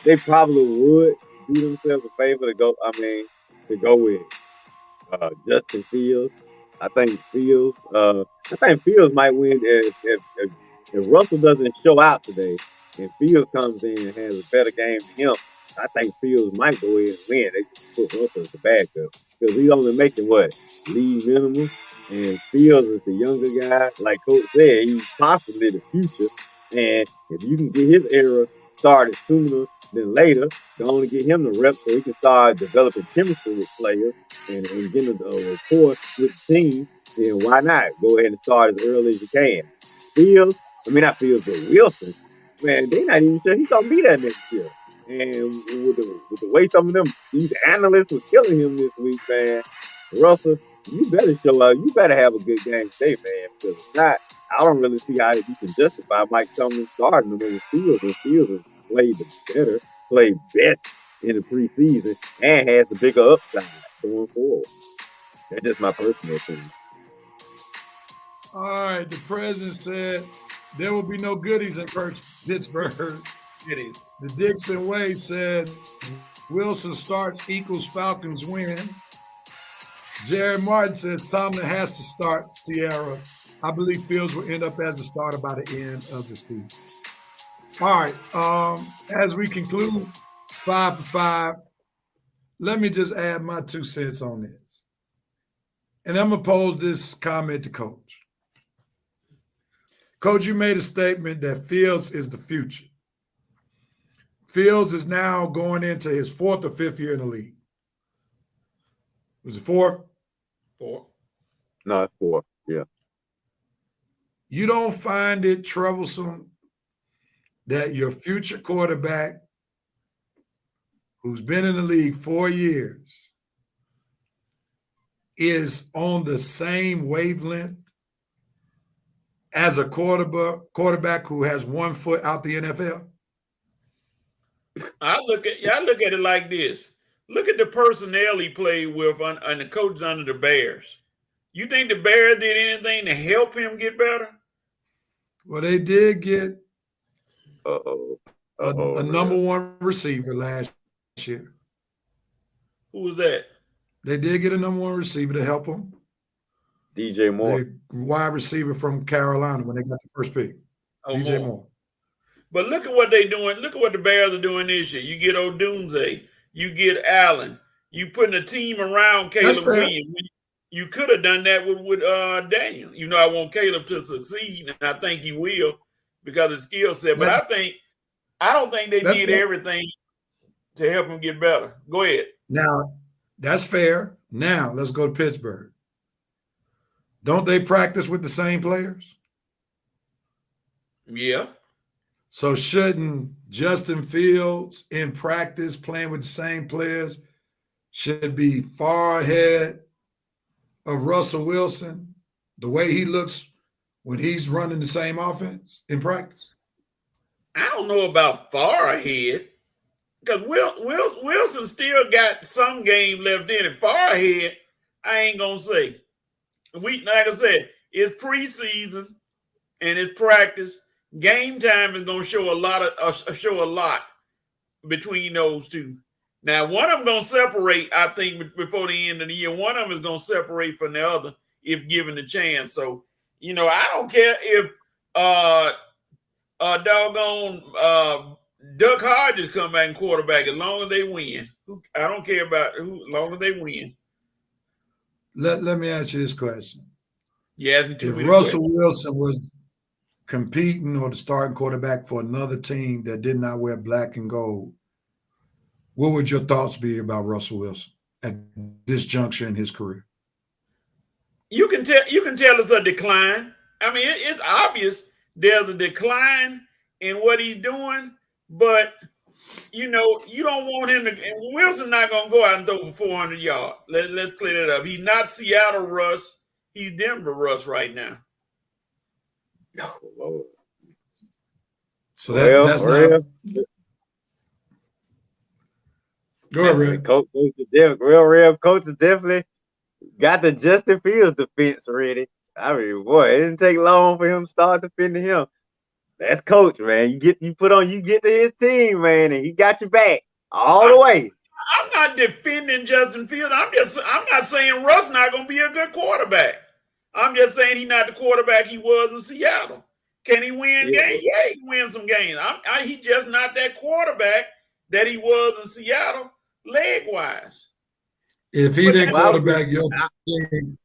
they probably would do themselves a favor to go with Justin Fields. I think Fields might win if Russell doesn't show out today and Fields comes in and has a better game than him. I think Fields might go in and win. They just put Russell as the backup because he's only making league minimum, and Fields is the younger guy. Like Coach said, he's possibly the future. And if you can get his era started sooner than later, to only get him the reps so he can start developing chemistry with players and getting a rapport with the team, then why not go ahead and start as early as you can? Not Fields, but Wilson, man, they're not even sure he's gonna be there next year. And with the way some of these analysts were killing him this week, man, Russell, you better show out. You better have a good game today, man. Because if not, I don't really see how you can justify Mike Tomlin starting him over Fields. And Fields has played best in the preseason, and has a bigger upside going forward. That's just my personal opinion. All right, the president said there will be no goodies in Pittsburgh. Goodies. The Dixon Wade said Wilson starts equals Falcons win. Jerry Martin says Tomlin has to start Sierra. I believe Fields will end up as the starter by the end of the season. All right, as we conclude 5 for 5, let me just add my 2 cents on this. And I'm going to pose this comment to Coach. Coach, you made a statement that Fields is the future. Fields is now going into his 4th or 5th year in the league. Was it 4? 4. No, it's 4. Yeah. You don't find it troublesome that your future quarterback, who's been in the league 4 years, is on the same wavelength as a quarterback who has 1 foot out the NFL? I look at it like this. Look at the personnel he played with and the coach under the Bears. You think the Bears did anything to help him get better? Well, they did get a number 1 receiver last year. Who was that? They did get a number 1 receiver to help them. DJ Moore. The wide receiver from Carolina when they got the first pick. DJ Moore. But look at what they're doing. Look at what the Bears are doing this year. You get Odunze. You get Allen. You putting a team around Caleb Williams. You could have done that with Daniel. You know, I want Caleb to succeed, and I think he will because of his skill set. But I don't think they did everything to help him get better. Go ahead. Now, that's fair. Now, let's go to Pittsburgh. Don't they practice with the same players? Yeah. So shouldn't Justin Fields in practice playing with the same players should be far ahead of Russell Wilson, the way he looks when he's running the same offense in practice? I don't know about far ahead because Wilson still got some game left in it. Far ahead, I ain't gonna say. Like I said, it's preseason and it's practice. Game time is gonna show a lot between those two. Now, one of them gonna separate, I think, before the end of the year. One of them is gonna separate from the other if given the chance. So, I don't care if doggone Duck Hodges come back and quarterback as long as they win. I don't care about who, as long as they win. Let me ask you this question. You asking too If many Russell questions. Wilson was competing or the starting quarterback for another team that did not wear black and gold, what would your thoughts be about Russell Wilson at this juncture in his career? You can tell it's a decline. I mean, it's obvious there's a decline in what he's doing, but you don't want him to. And Wilson's not gonna go out and throw for 400 yards. Let's clear that up. He's not Seattle Russ. He's Denver Russ right now. Oh, Lord. So that's not. Go ahead, Red. Coach is definitely got the Justin Fields defense ready. I mean, boy, it didn't take long for him to start defending him. That's Coach, man. You get to his team, man, and he got you back all the way. I'm not defending Justin Fields. I'm not saying Russ not gonna be a good quarterback. I'm just saying he's not the quarterback he was in Seattle. Can he win games? Yeah, he can win some games. He's just not that quarterback that he was in Seattle, leg-wise. If he didn't quarterback your team,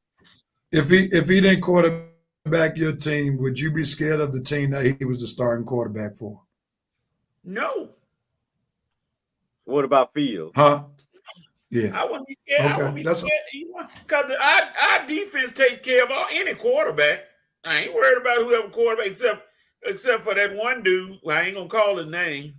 if he didn't quarterback your team, would you be scared of the team that he was the starting quarterback for? No. What about Fields? Huh? Yeah. I wouldn't be scared. Okay. I wouldn't be scared because our defense takes care of any quarterback. I ain't worried about whoever quarterback except for that one dude. Well, I ain't gonna call his name.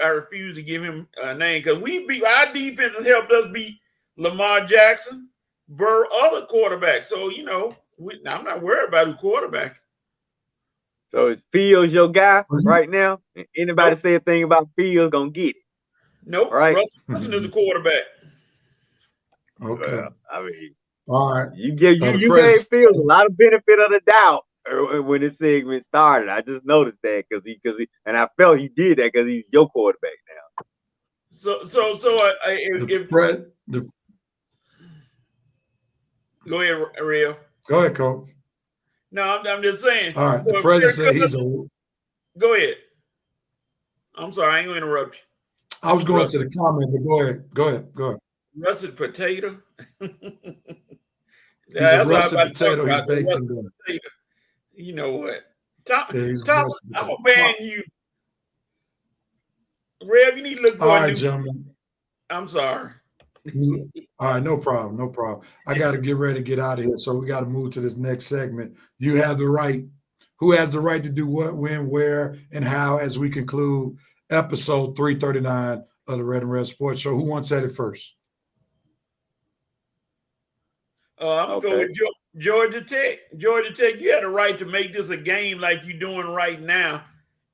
I refuse to give him a name because our defense has helped us beat Lamar Jackson, Burr, other quarterbacks. So I'm not worried about who quarterback. So is Fields your guy right now? Anybody say a thing about Fields gonna get it? Nope. Right. Russell Wilson is the quarterback. Okay. Well, I mean, all right. You gave Fields a lot of benefit of the doubt when this segment started. I just noticed that because he, and I felt he did that because he's your quarterback now. Go ahead, Real. Go ahead, Coach. No, I'm just saying. All right. The president said he's a. Go ahead. I'm sorry, I ain't gonna interrupt you. I was going to the comment, but go ahead. Russet potato. He's a russet potato. He's baked in there. You know what? Tom, I'm gonna ban you. Rev, you need to look for all right, gentlemen. I'm sorry. All right, no problem. I got to get ready to get out of here, so we got to move to this next segment. You have the right. Who has the right to do what, when, where, and how as we conclude episode 339 of the Red and Red Sports Show? Who wants at it first? I'm going to go with Georgia Tech. Georgia Tech, you had a right to make this a game like you're doing right now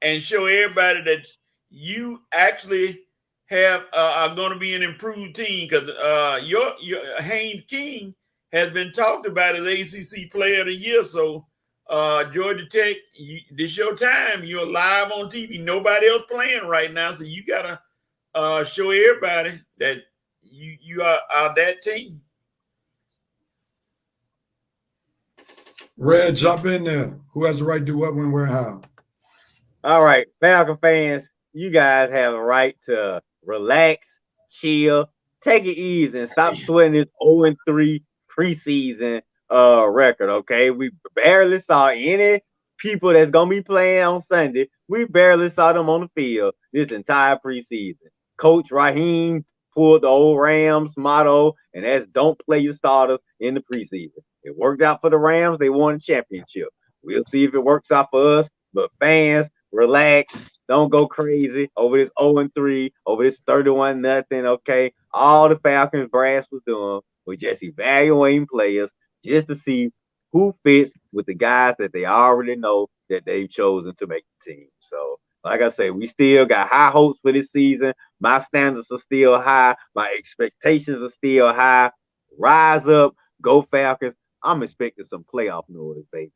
and show everybody that you actually are going to be an improved team because your Haynes King has been talked about as ACC Player of the Year. So Georgia Tech, this your time. You're live on TV. Nobody else playing right now, so you got to show everybody that you are that team. Red, jump in there. Who has the right to do what, when, where, and how? All right, Falcon fans, you guys have a right to relax, chill, take it easy, and stop sweating this 0-3 preseason record, okay? We barely saw any people that's going to be playing on Sunday. We barely saw them on the field this entire preseason. Coach Raheem pulled the old Rams motto, and that's don't play your starters in the preseason. It worked out for the Rams. They won a championship. We'll see if it works out for us. But fans, relax. Don't go crazy over this 0-3, over this 31-0. Okay, all the Falcons brass was doing was just evaluating players just to see who fits with the guys that they already know that they've chosen to make the team. So, like I say, we still got high hopes for this season. My standards are still high. My expectations are still high. Rise up, go Falcons. I'm expecting some playoff noise, baby.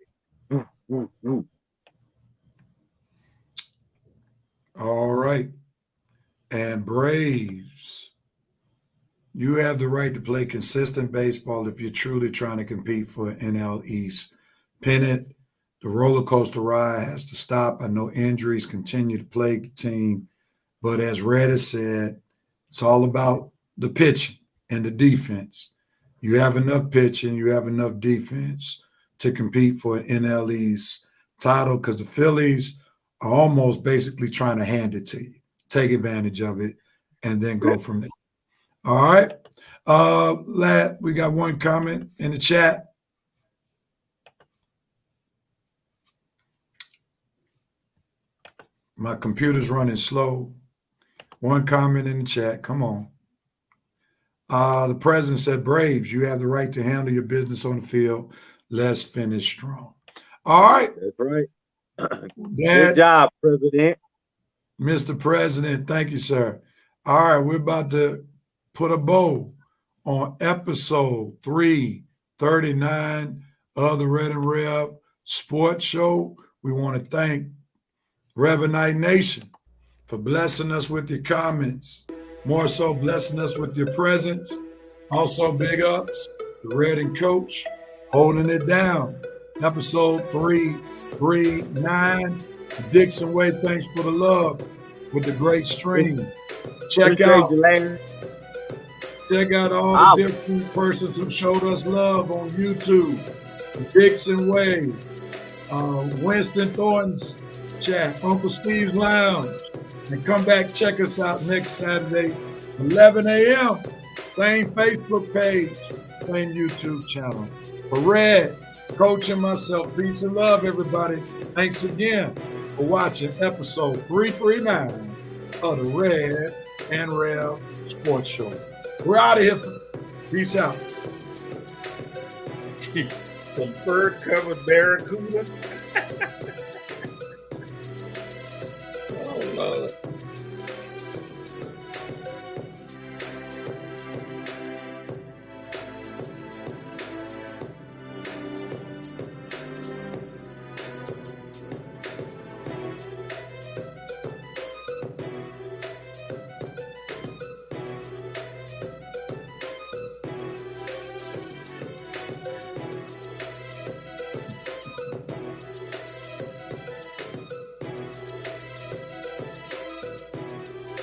All right. And Braves, you have the right to play consistent baseball if you're truly trying to compete for NL East pennant. The roller coaster ride has to stop. I know injuries continue to plague the team, but as Red has said, it's all about the pitching and the defense. You have enough pitching, you have enough defense to compete for an NL East title because the Phillies are almost basically trying to hand it to you, take advantage of it, and then go from there. All right. Lad, we got one comment in the chat. My computer's running slow. One comment in the chat. Come on. The president said, Braves, you have the right to handle your business on the field. Let's finish strong. All right. That's right. Good job, President. Mr. President, thank you, sir. All right, we're about to put a bow on episode 339 of the Red and Rev Sports Show. We want to thank Revanite Nation for blessing us with your comments, more so blessing us with your presence. Also, big ups to Red and Coach holding it down. Episode 339. Dixon Way, thanks for the love with the great stream. Check out all the different persons who showed us love on YouTube. Dixon Way, Winston Thornton's chat, Uncle Steve's Lounge. And come back, check us out next Saturday, 11 a.m. Same Facebook page, same YouTube channel. For Red, Coach, and myself, peace and love, everybody. Thanks again for watching episode 339 of the Red and Rev Sports Show. We're out of here. Peace out. Some fur-covered barracuda. Oh, Lord.